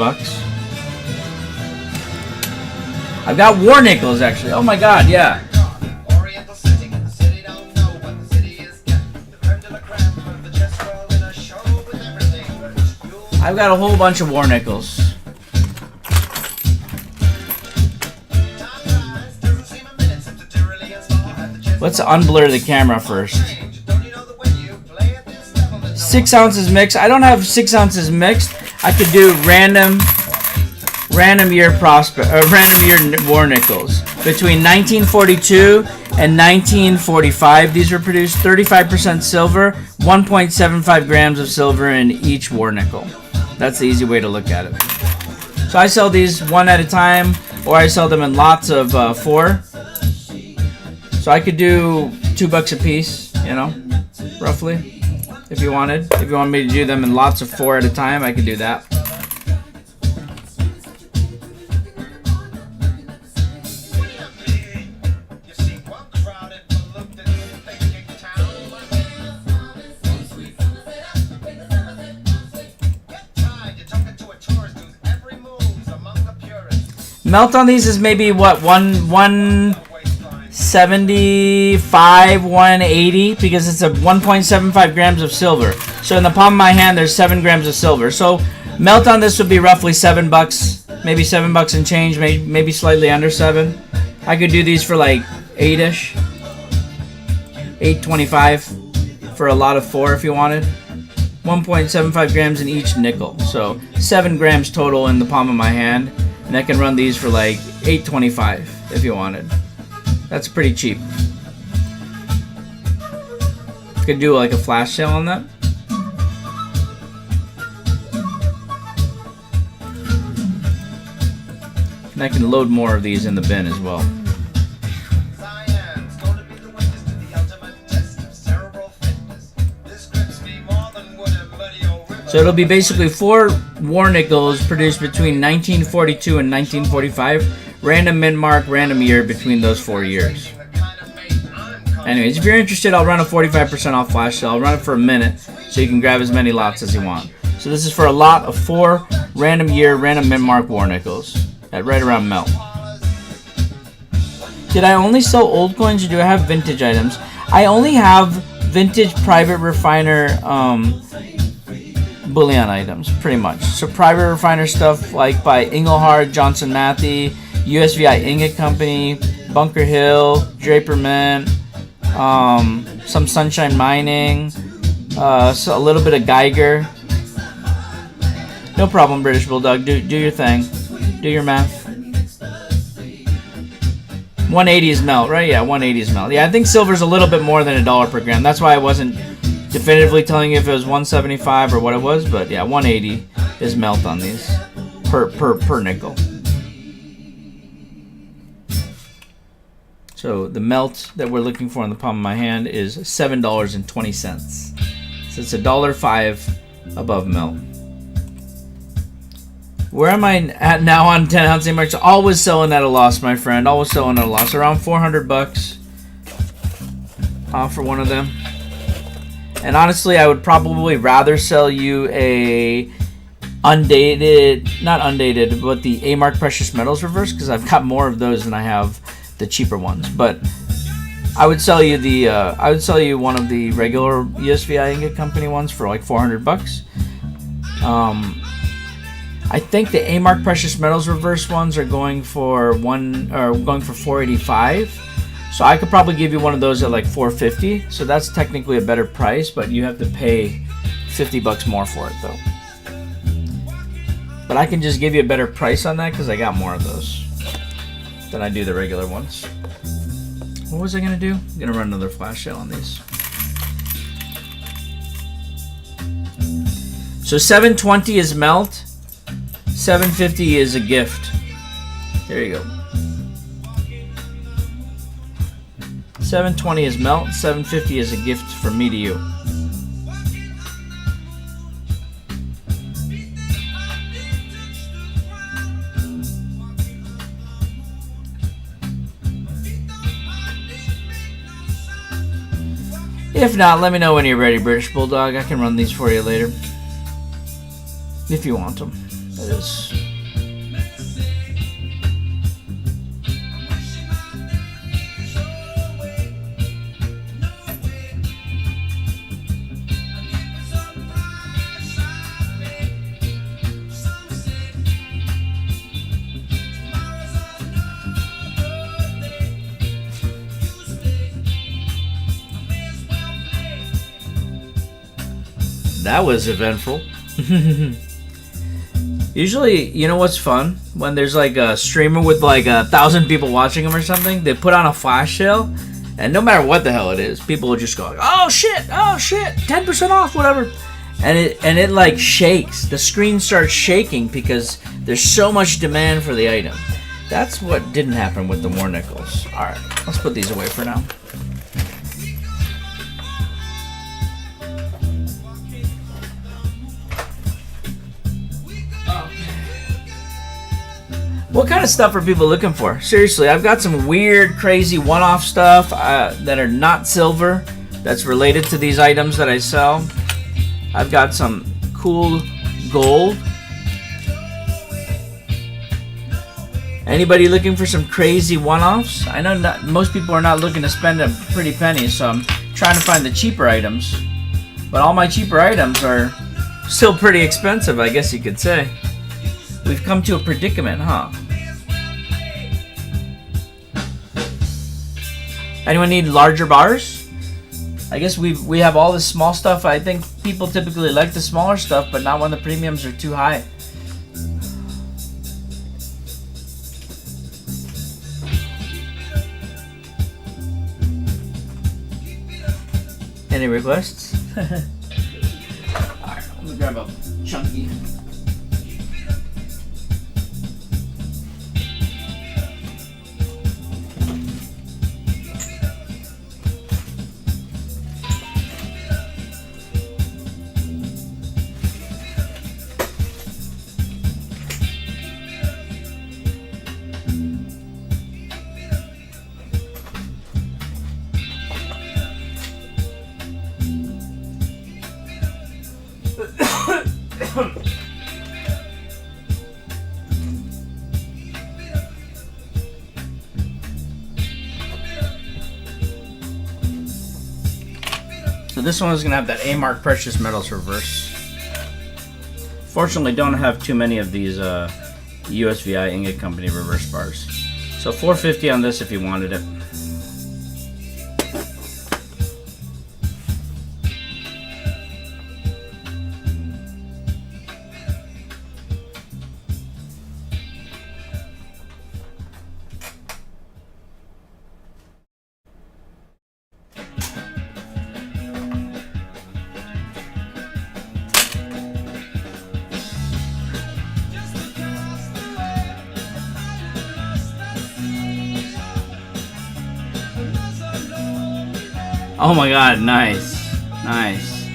I've got war nickels actually. Oh my god, yeah. I've got a whole bunch of war nickels. Let's unblur the camera first. 6 ounces mixed. I don't have 6 ounces mixed. I could do random year random year war nickels between 1942 and 1945. These were produced 35% silver, 1.75 grams of silver in each war nickel. That's the easy way to look at it. So I sell these one at a time, or I sell them in lots of 4. So I could do $2 a piece, you know, roughly, if you wanted. If you want me to do them in lots of 4 at a time, I could do that. Melt on these is maybe what, 175, 180, because it's a 1.75 grams of silver. So in the palm of my hand, there's 7 grams of silver. So melt on this would be roughly $7, maybe $7 and change, maybe slightly under 7. I could do these for like 8-ish, 8.25 for a lot of 4 if you wanted. 1.75 grams in each nickel, so 7 grams total in the palm of my hand. And I can run these for like $8.25 if you wanted. That's pretty cheap. Could do like a flash sale on that. And I can load more of these in the bin as well. So it'll be basically 4 war nickels produced between 1942 and 1945. Random mint mark, random year between those 4 years. Anyways, if you're interested, I'll run a 45% off flash sale. I'll run it for a minute so you can grab as many lots as you want. So this is for a lot of 4 random year, random mint mark war nickels at right around melt. Did I only sell old coins or do I have vintage items? I only have vintage private refiner bullion items, pretty much. So private refiner stuff like by Engelhard, Johnson Matthey, USVI Ingot Company, Bunker Hill, Draper Mint, some Sunshine Mining, so a little bit of Geiger. No problem, British Bulldog. Do your thing. Do your math. 180 is melt, right? Yeah, 180 is melt. Yeah, I think silver's a little bit more than $1 per gram. That's why I wasn't definitively telling you if it was 175 or what it was, but yeah, 180 is melt on these per nickel. So the melt that we're looking for in the palm of my hand is $7.20. So it's $1.05 above melt. Where am I at now on 10 ounce marks? Always selling at a loss, my friend. Always selling at a loss. Around $400 for one of them. And honestly, I would probably rather sell you a undated, not undated, but the A-Mark Precious Metals reverse, because I've got more of those than I have the cheaper ones. But I would sell you the I would sell you one of the regular USVI ingot company ones for like $400. I think the A-Mark Precious Metals reverse ones are going for $485. So I could probably give you one of those at like $450. So that's technically a better price, but you have to pay $50 more for it though. But I can just give you a better price on that because I got more of those than I do the regular ones. What was I gonna do? I'm gonna run another flash sale on these. So $720 is melt, $750 is a gift. There you go. $720 is melt, $750 is a gift from me to you. If not, let me know when you're ready, British Bulldog. I can run these for you later. If you want them, that is. That was eventful. Usually, you know what's fun? When there's like a streamer with like 1,000 people watching him or something, they put on a flash sale, and no matter what the hell it is, people will just go, oh shit, 10% off, whatever. And it like shakes. The screen starts shaking because there's so much demand for the item. That's what didn't happen with the War Nickels. Alright, let's put these away for now. What kind of stuff are people looking for? Seriously, I've got some weird, crazy one-off stuff that are not silver that's related to these items that I sell. I've got some cool gold. Anybody looking for some crazy one-offs? I know most people are not looking to spend a pretty penny, so I'm trying to find the cheaper items. But all my cheaper items are still pretty expensive, I guess you could say. We've come to a predicament, huh? Anyone need larger bars? I guess we have all this small stuff. I think people typically like the smaller stuff, but not when the premiums are too high. Any requests? Alright, let me grab a chunky. So this one is going to have that A-Mark Precious Metals reverse. Fortunately, don't have too many of these USVI Ingot Company reverse bars. So $450 on this if you wanted it. Oh my god, nice. Nice.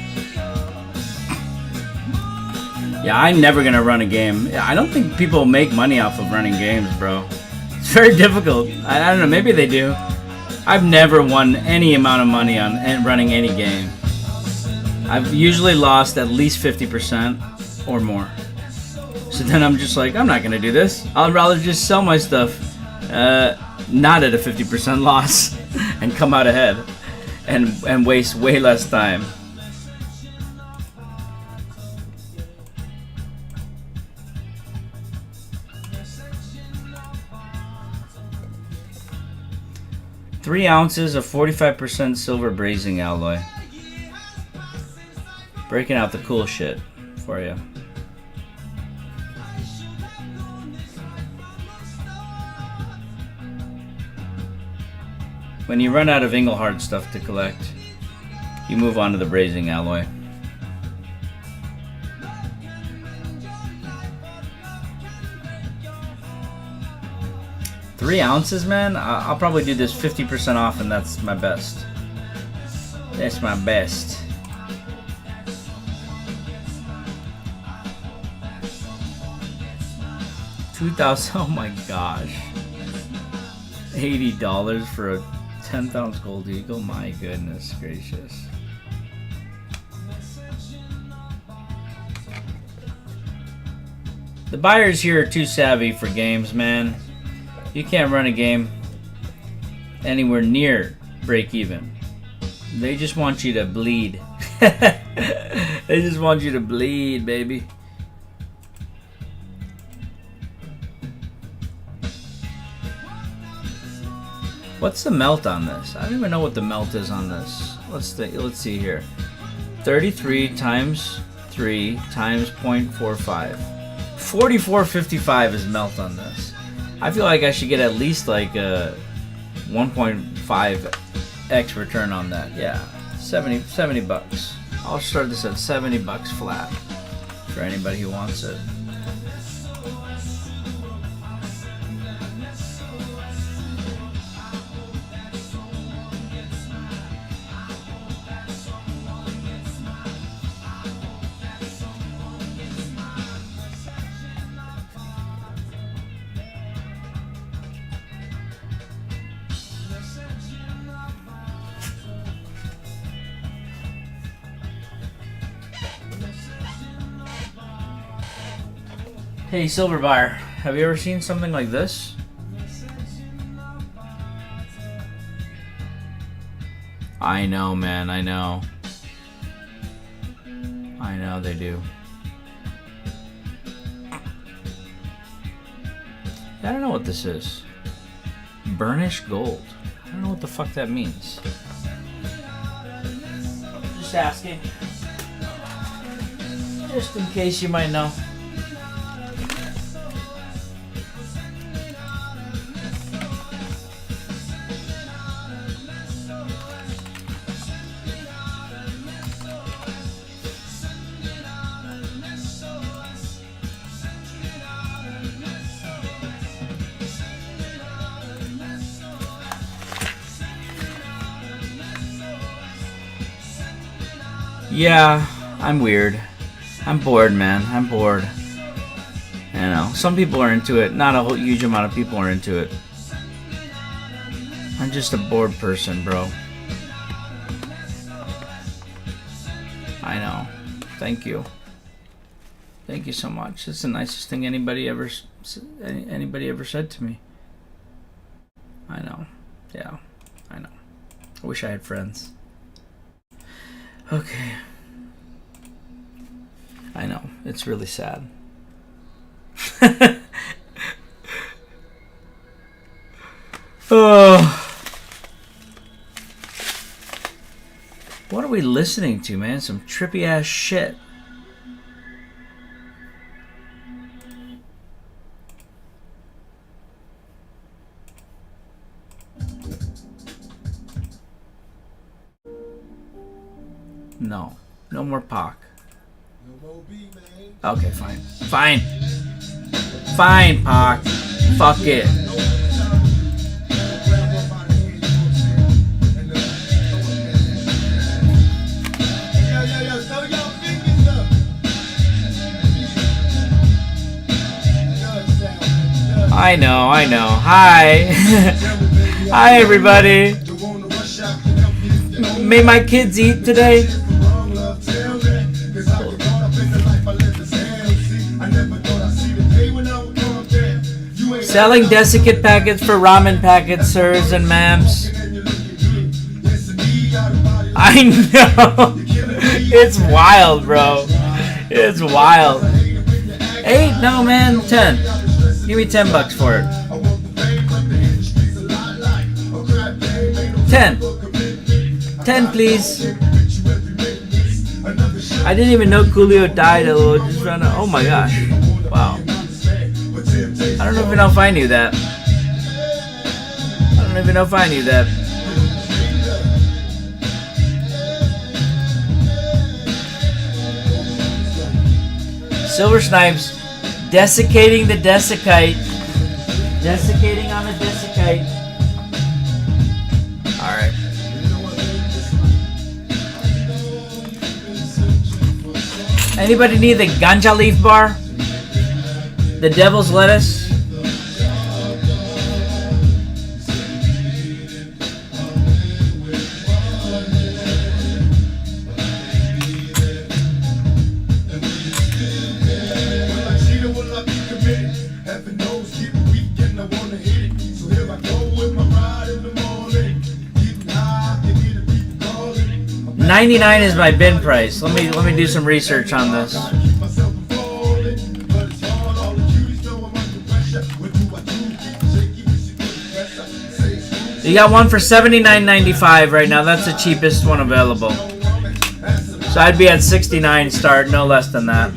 Yeah, I'm never gonna run a game. I don't think people make money off of running games, bro. It's very difficult. I don't know, maybe they do. I've never won any amount of money on running any game. I've usually lost at least 50% or more. So then I'm just like, I'm not gonna do this. I'd rather just sell my stuff, not at a 50% loss. and come out ahead and waste way less time. Three ounces of 45% silver brazing alloy. Breaking out the cool shit for you. When you run out of Engelhard stuff to collect, you move on to the brazing alloy. Three ounces, man? I'll probably do this 50% off, and that's my best. That's my best. $2,000, oh my gosh. $80 for a 10th ounce gold eagle, my goodness gracious. The buyers here are too savvy for games, man. You can't run a game anywhere near break even. They just want you to bleed. They just want you to bleed, baby. What's the melt on this? I don't even know what the melt is on this. Let's see here. 33 times 3 times 0.45. 44.55 is melt on this. I feel like I should get at least like a 1.5x return on that. Yeah, 70 bucks. I'll start this at 70 bucks flat for anybody who wants it. Hey, silver buyer, have you ever seen something like this? I know, man, I know. I know they do. I don't know what this is. Burnished gold. I don't know what the fuck that means. Just asking. Just in case you might know. Yeah, I'm weird. I'm bored, man. I'm bored. You know, some people are into it. Not a whole huge amount of people are into it. I'm just a bored person, bro. I know. Thank you. Thank you so much. It's the nicest thing anybody ever said to me. I know. Yeah, I know. I wish I had friends. Okay. I know. It's really sad. Oh. What are we listening to, man? Some trippy ass shit. No. No more Pac. Okay, fine. Fine. Fine, Pac. Fuck it. I know. Hi. Hi, everybody. May my kids eat today? Selling desiccant packets for ramen packets, sirs and ma'ams. I know. It's wild, bro. It's wild. 8? No, man. 10. Give me $10 for it. 10. 10, please. I didn't even know Coolio died. Just ran out. Oh my gosh. Wow. I don't even know if I knew that. I don't even know if I knew that. Silver Snipes desiccating the desiccate. Desiccating on the desiccate. Alright. Anybody need the ganja leaf bar? The devil's lettuce? $99 is my bin price. Let me do some research on this. You got one for $79.95 right now. That's the cheapest one available. So I'd be at $69 start, no less than that.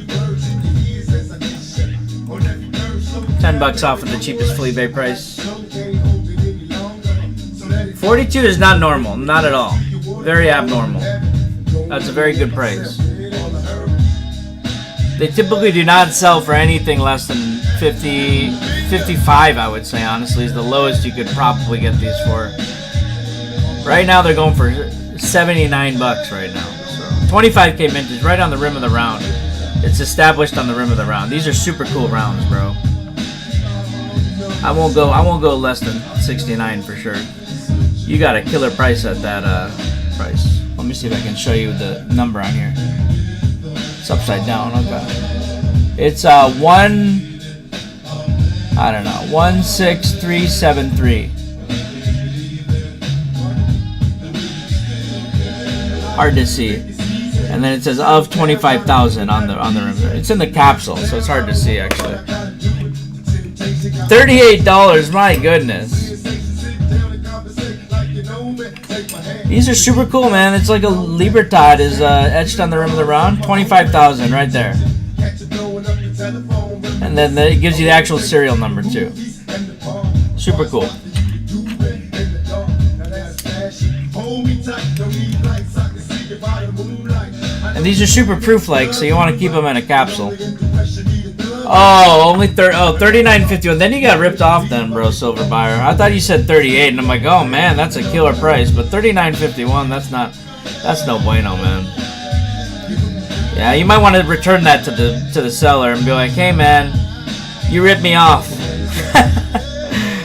$10 off of the cheapest flea bait price. 42 is not normal, not at all. Very abnormal. That's a very good price. They typically do not sell for anything less than 50, 55, I would say, honestly, is the lowest you could probably get these for. Right now, they're going for $79 right now. So 25K mintage, right on the rim of the round. It's established on the rim of the round. These are super cool rounds, bro. I won't go less than 69 for sure. You got a killer price at that price. Let me see if I can show you the number on here. It's upside down. Okay. It's 16373. Hard to see. And then it says of 25,000 on the rim. It's in the capsule, so it's hard to see actually. $38. My goodness. These are super cool, man. It's like a Libertad is etched on the rim of the round. 25,000 right there. And then it gives you the actual serial number too. Super cool. And these are super proof like, so you want to keep them in a capsule. Oh, only $39.51. Then you got ripped off then, bro, silver buyer. I thought you said $38, and I'm like, oh man, that's a killer price. But $39.51, that's no bueno, man. Yeah, you might want to return that to the seller and be like, hey man, you ripped me off.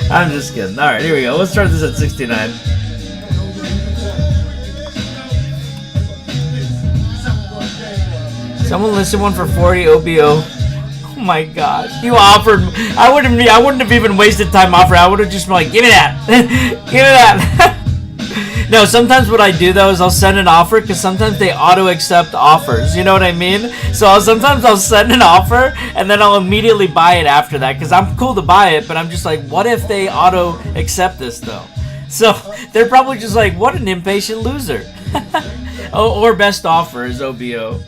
I'm just kidding. All right, here we go. Let's start this at 69. Someone listed one for 40 OBO. Oh my gosh! You offered. I wouldn't have even wasted time offering. I would have just been like, give me that, give me that. No, sometimes what I do though is I'll send an offer because sometimes they auto accept offers. You know what I mean? So sometimes I'll send an offer and then I'll immediately buy it after that because I'm cool to buy it, but I'm just like, what if they auto accept this though? So they're probably just like, what an impatient loser. Or best offer is OBO.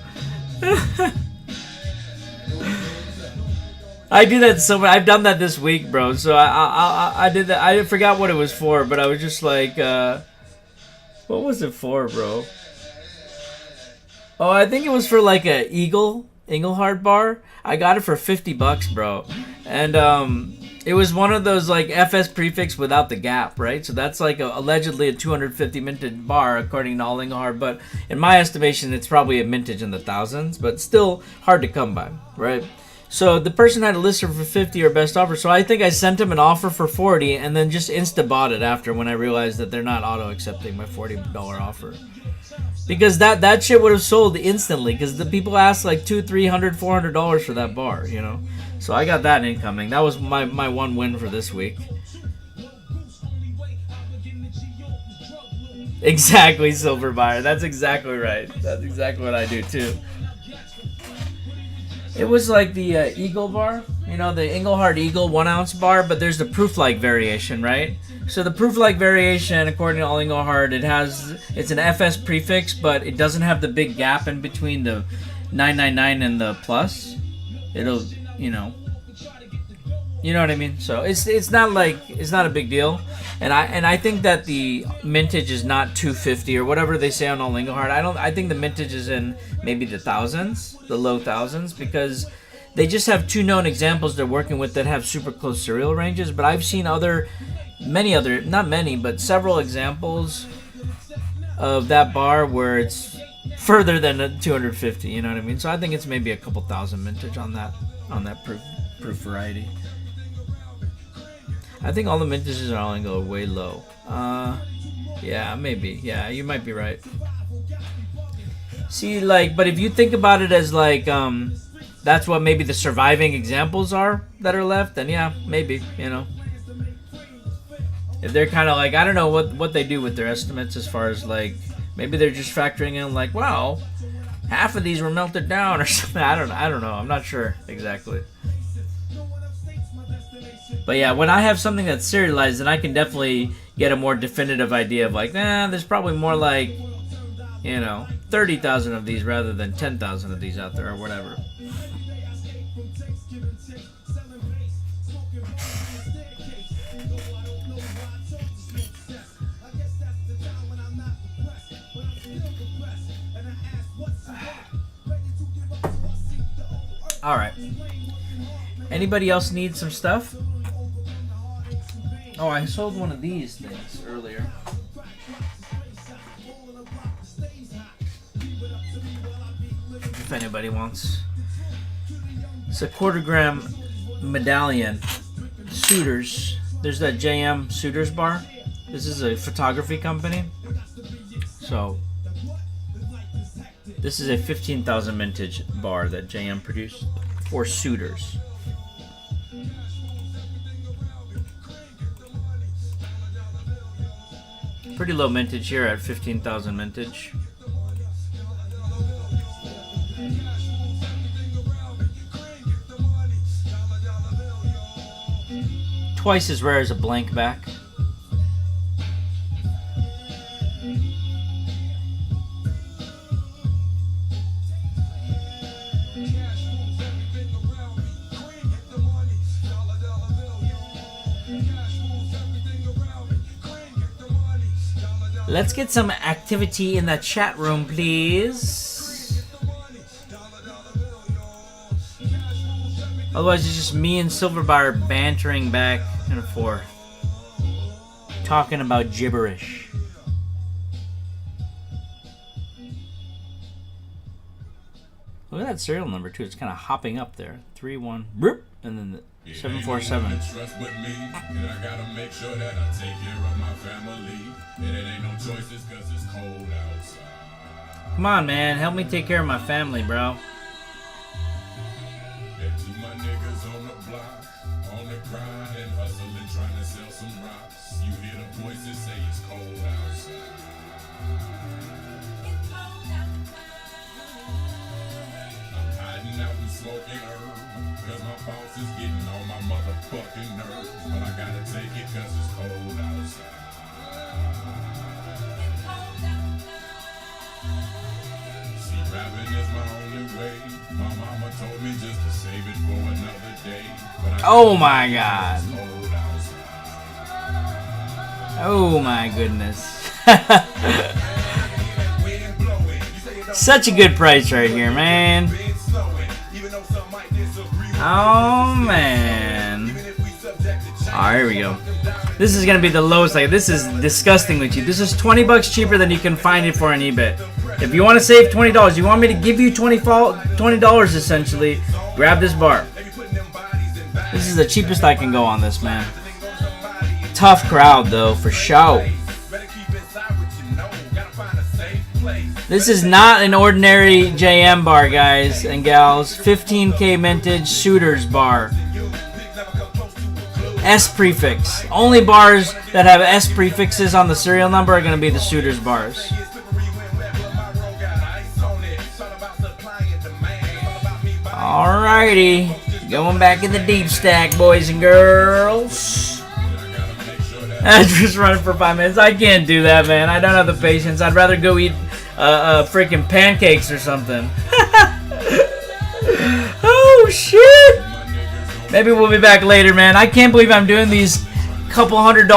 I do that so much. I've done that this week, bro. So I did that. I forgot what it was for, but I was just like, what was it for, bro? Oh, I think it was for like a Engelhard bar. I got it for $50, bro. And it was one of those like FS prefix without the gap, right? So that's like allegedly a 250 minted bar according to all Engelhard, but in my estimation, it's probably a mintage in the thousands, but still hard to come by, right? So the person had a lister for 50 or best offer. So I think I sent him an offer for 40 and then just insta-bought it after when I realized that they're not auto-accepting my $40 offer. Because that shit would have sold instantly because the people asked like $200, $300, $400 for that bar, you know? So I got that incoming. That was my one win for this week. Exactly, silver buyer. That's exactly right. That's exactly what I do too. It was like the Eagle bar, you know, the Engelhard Eagle 1 ounce bar, but there's the proof-like variation, right? So the proof-like variation, according to Engelhard, it's an FS prefix, but it doesn't have the big gap in between the 999 and the plus. It'll, you know what I mean. So it's not a big deal, and I think that the mintage is not 250 or whatever they say on All Engelhard. I think the mintage is in maybe the thousands, the low thousands, because they just have 2 known examples they're working with that have super close serial ranges. But I've seen not many, but several examples of that bar where it's further than 250. You know what I mean? So I think it's maybe a couple thousand mintage on that proof variety. I think all the mintages are all go way low. Yeah, maybe. Yeah, you might be right. See, but if you think about it as that's what maybe the surviving examples are that are left, then yeah, maybe, you know. If they're kind of I don't know what they do with their estimates as far as maybe they're just factoring in wow, half of these were melted down or something. I don't know. I'm not sure exactly. But yeah, when I have something that's serialized, then I can definitely get a more definitive idea of there's probably more 30,000 of these rather than 10,000 of these out there or whatever. All right. Anybody else need some stuff? Oh, I sold one of these things earlier. If anybody wants. It's a 1/4 gram medallion. Suitors. There's that JM Suitors bar. This is a photography company. So, this is a 15,000 mintage bar that JM produced for Suitors. Pretty low mintage here at 15,000 mintage. Twice as rare as a blank back. Let's get some activity in the chat room, please. Otherwise, it's just me and Silverbar bantering back and forth, talking about gibberish. Look at that serial number too. It's kind of hopping up there. 31, and then the 747. Trust with me, and I gotta make sure that I take care of my family. And it ain't no choices 'cause it's cold outside. Come on, man, help me take care of my family, bro. And to my niggas on the block, on the grind and hustling, trying to sell some rocks. You hear the voices say it's cold outside. I'm hiding out and smoking herb, 'cause my boss is getting on my motherfucking nerves. But I gotta take it 'cause it's cold outside. See, rapping is my only way. My mama told me just to save it for another day. But Oh my god. it's cold outside. Oh my goodness. Such a good price right here, man. Oh man. Alright, here we go. This is gonna be the lowest. This is disgustingly cheap. This is $20 cheaper than you can find it for on eBay. If you want to save $20, you want me to give you $20 essentially, grab this bar. This is the cheapest I can go on this, man. Tough crowd though, for sure. This is not an ordinary JM bar, guys and gals. 15K mintage Suitors bar. S prefix. Only bars that have S prefixes on the serial number are going to be the Suitors bars. Alrighty. Going back in the deep stack, boys and girls. I'm just running for 5 minutes. I can't do that, man. I don't have the patience. I'd rather go eat freaking pancakes or something. Oh, shit. Maybe we'll be back later, man. I can't believe I'm doing these couple $100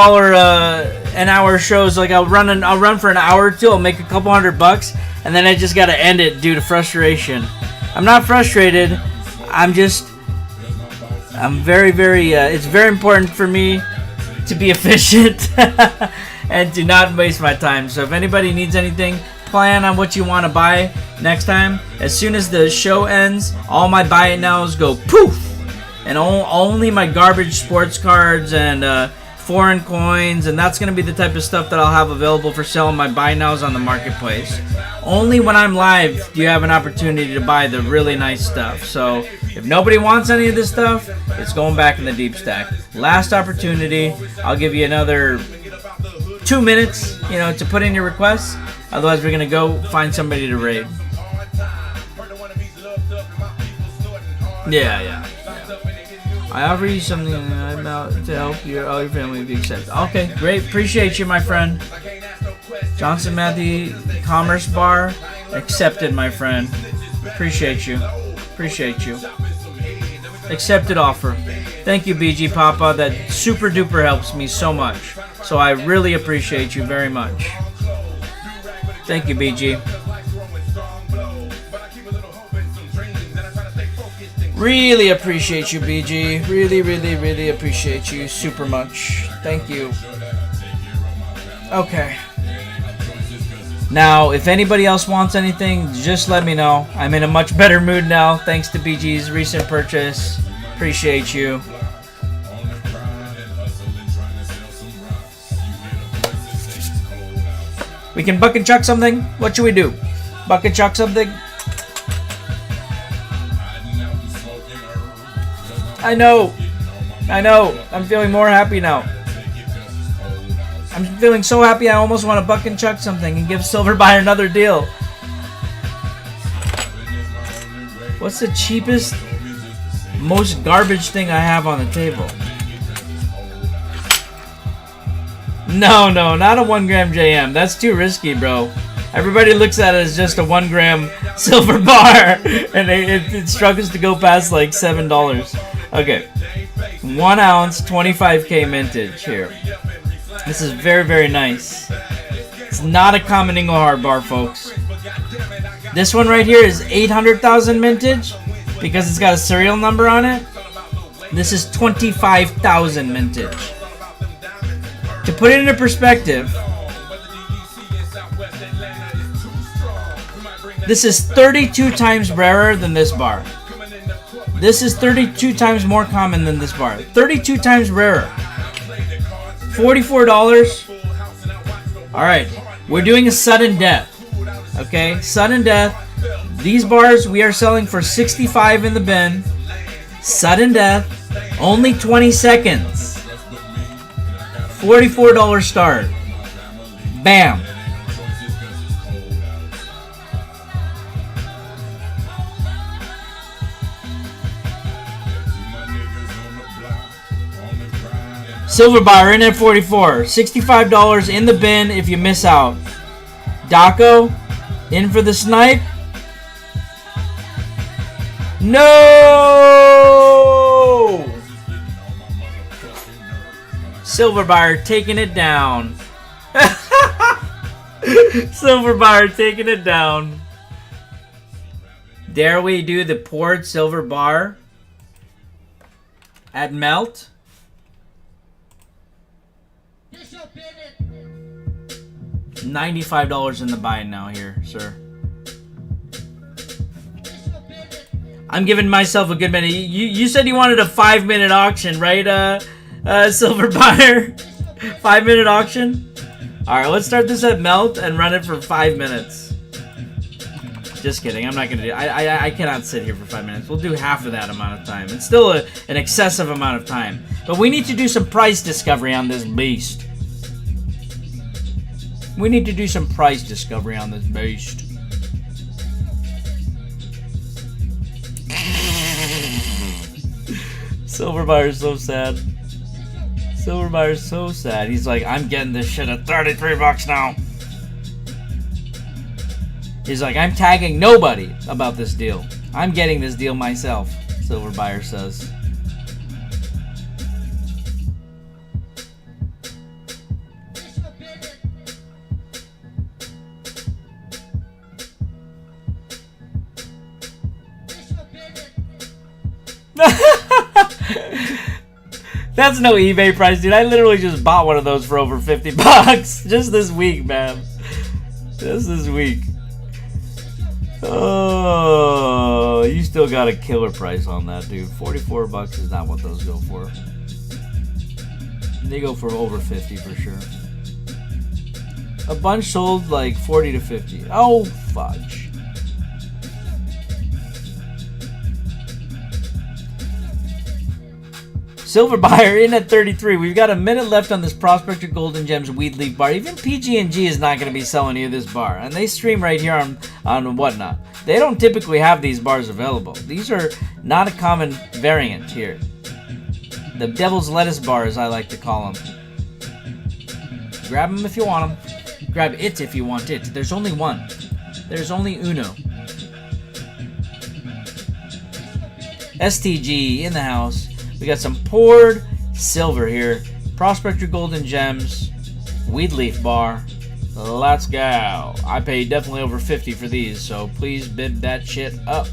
an hour shows. Like I'll run for an hour or two. I'll make a couple $100, and then I just gotta end it due to frustration. I'm not frustrated. I'm very, very. It's very important for me to be efficient and to not waste my time. So if anybody needs anything, plan on what you want to buy next time. As soon as the show ends, all my buy it nows go poof, and only my garbage sports cards and foreign coins, and that's going to be the type of stuff that I'll have available for sale on my buy nows on the marketplace. Only when I'm live do you have an opportunity to buy the really nice stuff. So if nobody wants any of this stuff, it's going back in the deep stack. Last opportunity. I'll give you another 2 minutes, to put in your requests. Otherwise, we're going to go find somebody to raid. Yeah. I offer you something about to help all your family be accepted. Okay, great. Appreciate you, my friend. Johnson Matthey Commerce Bar. Accepted, my friend. Appreciate you. Accepted offer. Thank you, BG Papa. That super duper helps me so much. So I really appreciate you very much. Thank you, BG. Really appreciate you, BG. Really appreciate you super much. Thank you. Okay. Now, if anybody else wants anything, just let me know. I'm in a much better mood now, thanks to BG's recent purchase. Appreciate you. We can buck and chuck something? What should we do? Buck and chuck something? I know. I'm feeling more happy now. I'm feeling so happy I almost want to buck and chuck something and give Silver Buyer another deal. What's the cheapest, most garbage thing I have on the table? No, not a 1 gram JM. That's too risky, bro. Everybody looks at it as just a 1 gram silver bar, and it struggles to go past like $7. Okay, 1 ounce, 25K mintage here. This is very, very nice. It's not a common Engelhard bar, folks. This one right here is 800,000 mintage because it's got a serial number on it. This is 25,000 mintage. To put it into perspective, this is 32 times rarer than this bar. This is 32 times more common than this bar. 32 times rarer. $44. Alright, we're doing a sudden death. Okay, sudden death. These bars we are selling for $65 in the bin. Sudden death. Only 20 seconds. $44 start. Bam. Silver Buyer in at 44. $65 in the bin if you miss out. Daco in for the snipe. No! Silver Buyer taking it down. Silver Buyer taking it down. Dare we do the poured silver bar at melt? $95 in the buy now here, sir. I'm giving myself a good minute. You said you wanted a 5-minute auction, right, Silver Buyer? 5-minute auction? Alright, let's start this at melt and run it for 5 minutes. Just kidding. I'm not gonna do. I cannot sit here for 5 minutes. We'll do half of that amount of time. It's still an excessive amount of time. But we need to do some price discovery on this beast. We need to do some price discovery on this beast. Silverbuyer's so sad. Silverbuyer's so sad. He's like, I'm getting this shit at $33 now. He's like, I'm tagging nobody about this deal. I'm getting this deal myself, Silverbuyer says. That's no eBay price, dude. I literally just bought one of those for over $50 just this week, man. Just this week. Oh, you still got a killer price on that, dude. $44 is not what those go for. They go for over 50 for sure. A bunch sold like 40 to 50. Oh, fudge. Silver buyer in at 33. We've got a minute left on this Prospector Golden Gems Weed Leaf bar. Even PG&G is not going to be selling you this bar. And they stream right here on Whatnot. They don't typically have these bars available. These are not a common variant here. The Devil's Lettuce bar, as I like to call them. Grab them if you want them. Grab it if you want it. There's only one. There's only uno. STG in the house. We got some poured silver here. Prospector Golden Gems. Weed Leaf bar. Let's go. I paid definitely over 50 for these, so please bid that shit up.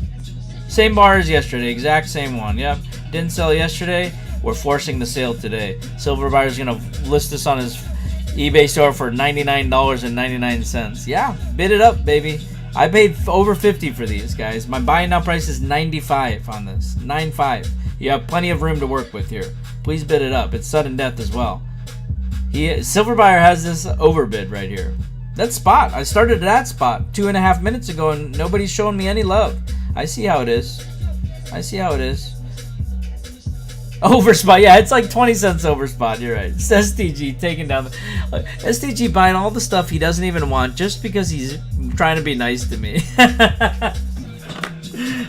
Same bar as yesterday. Exact same one. Yep. Didn't sell yesterday. We're forcing the sale today. Silver Buyer's going to list this on his eBay store for $99.99. Yeah, bid it up, baby. I paid over 50 for these, guys. My buying now price is 95 on this. 95. You have plenty of room to work with here. Please bid it up. It's sudden death as well. Silver Buyer has this overbid right here. That spot. I started at that spot 2.5 minutes ago and nobody's showing me any love. I see how it is. I see how it is. Overspot. Yeah, it's like 20 cents overspot. You're right. It's STG taking down the... STG buying all the stuff he doesn't even want just because he's trying to be nice to me.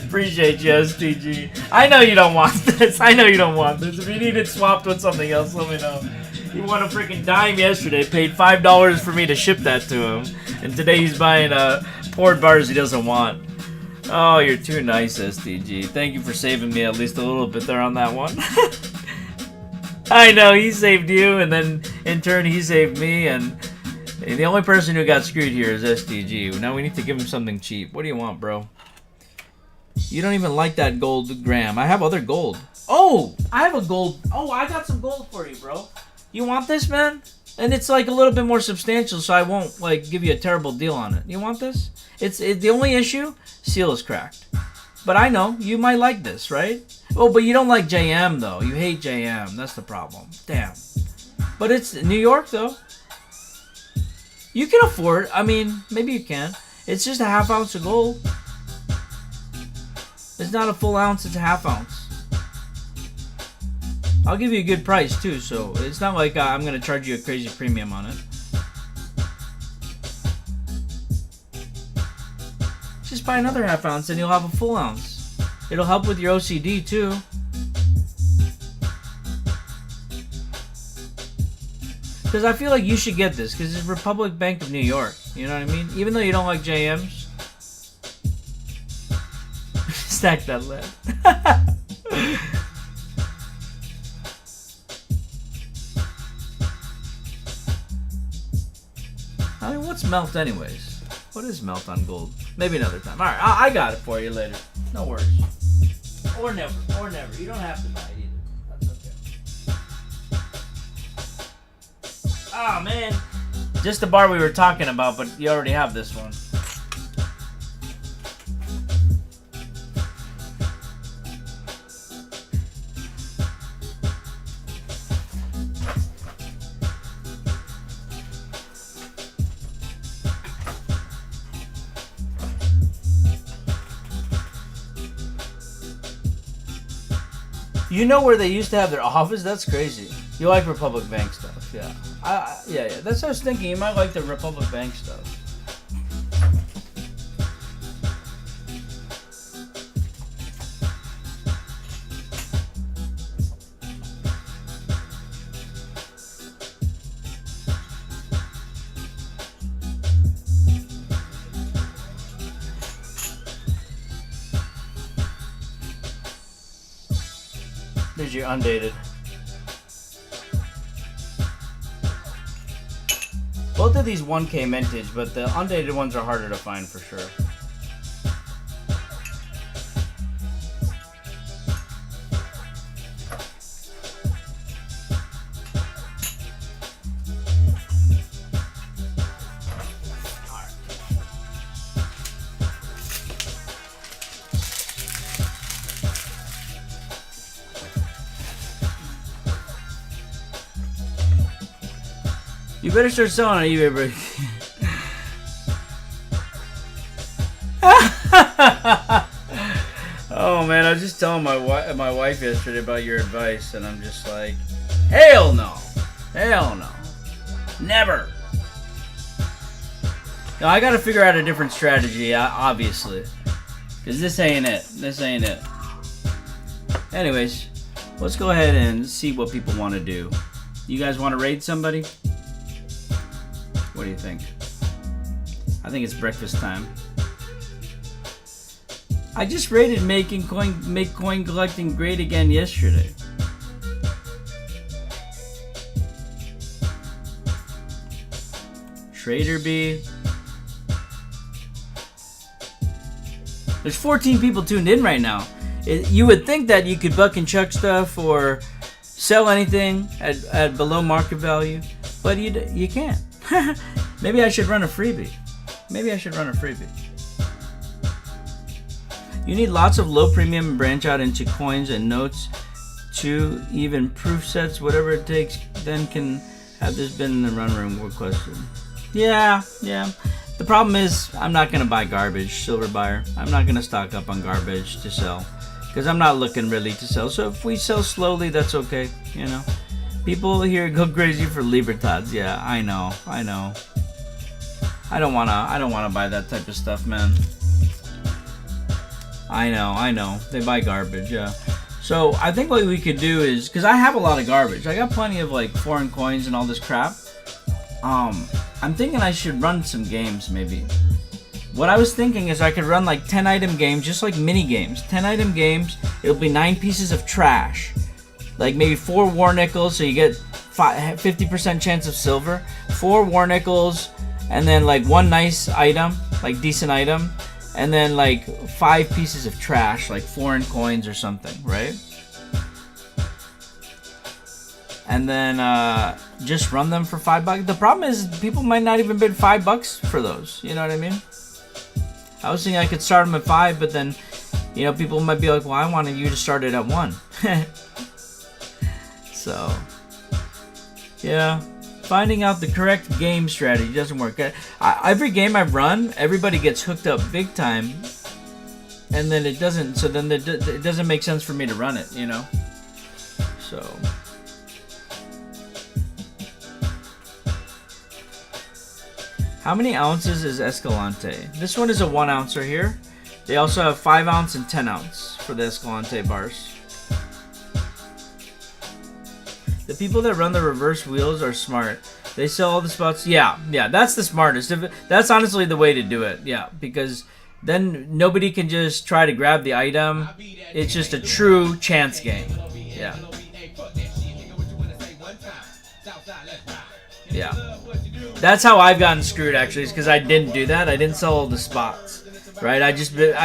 Appreciate you, STG. I know you don't want this. I know you don't want this. If you need it swapped with something else, let me know. He won a freaking dime yesterday. Paid $5 for me to ship that to him. And today he's buying poured bars he doesn't want. Oh, you're too nice, STG. Thank you for saving me at least a little bit there on that one. I know, he saved you, and then in turn he saved me, and the only person who got screwed here is STG. Now we need to give him something cheap. What do you want, bro? You don't even like that gold gram. I have other gold. Oh, I have a gold. Oh, I got some gold for you, bro. You want this, man? And it's like a little bit more substantial, so I won't like give you a terrible deal on it. You want this? It's the only issue. Seal is cracked. But I know you might like this, right? Oh, but you don't like JM though. You hate JM. That's the problem. Damn. But it's New York though. You can afford. I mean, maybe you can. It's just a ½ ounce of gold. It's not a full ounce. It's a ½ ounce. I'll give you a good price too, so it's not like I'm gonna charge you a crazy premium on it. Just buy another ½ ounce and you'll have a full ounce. It'll help with your OCD too. Because I feel like you should get this, because it's Republic Bank of New York. You know what I mean? Even though you don't like JMs. Stack that lead. I mean, what's melt anyways? What is melt on gold? Maybe another time. Alright, I got it for you later. No worries. Or never. Or never. You don't have to buy it either. That's okay. Oh, man. Just the bar we were talking about, but you already have this one. You know where they used to have their office? That's crazy. You like Republic Bank stuff, yeah. Yeah. That's what I was thinking. You might like the Republic Bank stuff. There's your undated. Both of these 1K mintage, but the undated ones are harder to find for sure. You better start selling on eBay, bro. Oh man, I was just telling my wife yesterday about your advice, and I'm just like, hell no, never. Now I got to figure out a different strategy, obviously, because this ain't it. Anyways, let's go ahead and see what people want to do. You guys want to raid somebody? What do you think? I think it's breakfast time. I just rated make coin collecting great again yesterday. Trader B. There's 14 people tuned in right now. You would think that you could buck and chuck stuff or sell anything at below market value, but you can't. Maybe I should run a freebie. You need lots of low premium and branch out into coins and notes to even proof sets, whatever it takes. Then can have this been in the run room? More question. Yeah. The problem is I'm not gonna buy garbage, silver buyer. I'm not gonna stock up on garbage to sell because I'm not looking really to sell. So if we sell slowly, that's okay. You know. People here go crazy for Libertads. Yeah, I know. I don't wanna buy that type of stuff, man. I know. They buy garbage, yeah. So I think what we could do is, because I have a lot of garbage. I got plenty of like foreign coins and all this crap. I'm thinking I should run some games maybe. What I was thinking is I could run like 10 item games, just like mini games. 10 item games, it'll be 9 pieces of trash. Like maybe 4 war nickels, so you get 50% chance of silver. 4 war nickels, and then like 1 nice item, like decent item, and then like 5 pieces of trash, like foreign coins or something, right? And then just run them for $5. The problem is people might not even bid $5 for those. You know what I mean? I was thinking I could start them at 5, but then, you know, people might be like, well, I wanted you to start it at 1. So, yeah, finding out the correct game strategy doesn't work. Every game I've run, everybody gets hooked up big time, and then it doesn't. So then it doesn't make sense for me to run it, you know. So, how many ounces is Escalante? This one is a 1 ouncer here. They also have 5 ounce and 10 ounce for the Escalante bars. The people that run the reverse wheels are smart. They sell all the spots. Yeah, that's the smartest. That's honestly the way to do it. Yeah, because then nobody can just try to grab the item. It's just a true chance game. Yeah. That's how I've gotten screwed actually, is because I didn't do that. I didn't sell all the spots. Right? I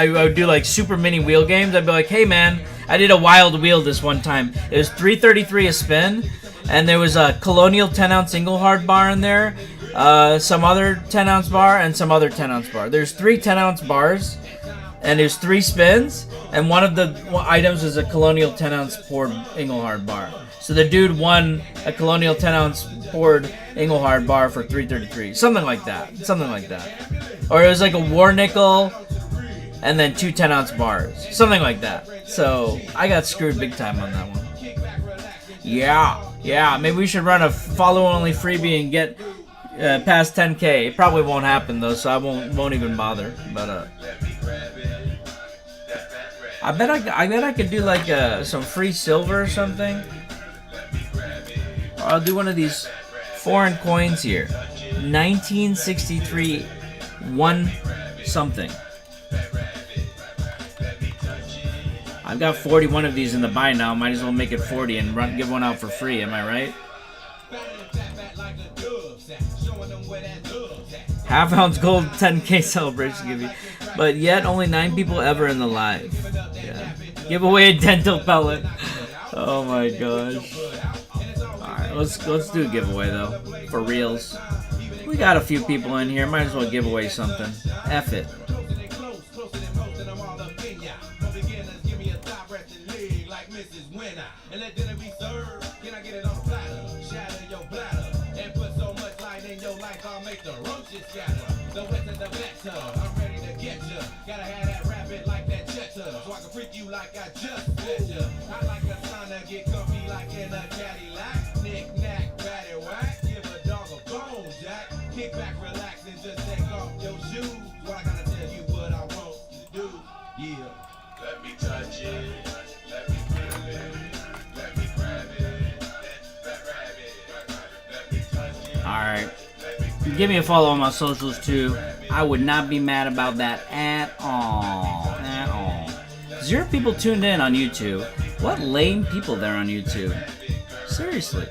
would do like super mini wheel games. I'd be like, hey man, I did a wild wheel this one time. It was $3.33 a spin, and there was a Colonial 10 ounce Engelhard bar in there, some other 10 ounce bar, and some other 10 ounce bar. There's 3 10 ounce bars, and there's 3 spins, and one of the items is a Colonial 10 ounce poured Engelhard bar. So the dude won a Colonial 10 ounce poured Engelhard bar for $3.33. Something like that. Or it was like a war nickel and then 2 10-ounce bars, something like that. So I got screwed big time on that one. Yeah. Maybe we should run a follow-only freebie and get past 10K. It probably won't happen though, so I won't even bother. But I bet I could do like some free silver or something. Or I'll do one of these foreign coins here. 1963 one something. I've got 41 of these in the buy now. Might as well make it 40 and give one out for free. Am I right? Half-ounce gold 10K celebration give you. But yet only 9 people ever in the live. Yeah. Give away a dental pellet. Oh my gosh. Alright, let's do a giveaway though. For reals. We got a few people in here. Might as well give away something. F it. Like I just met ya. I like a sauna, get comfy like in a Cadillac. Knick knack, batty whack, give a dog a bone, Jack. Kick back, relax, and just take off your shoes. What I gotta tell you what I want to do, yeah. Let me touch it, let me feel it, let me grab it, that rabbit, let me touch it. Alright. Give me a follow on my socials too. I would not be mad about that at all. 0 people tuned in on YouTube. What lame people there on YouTube. Seriously.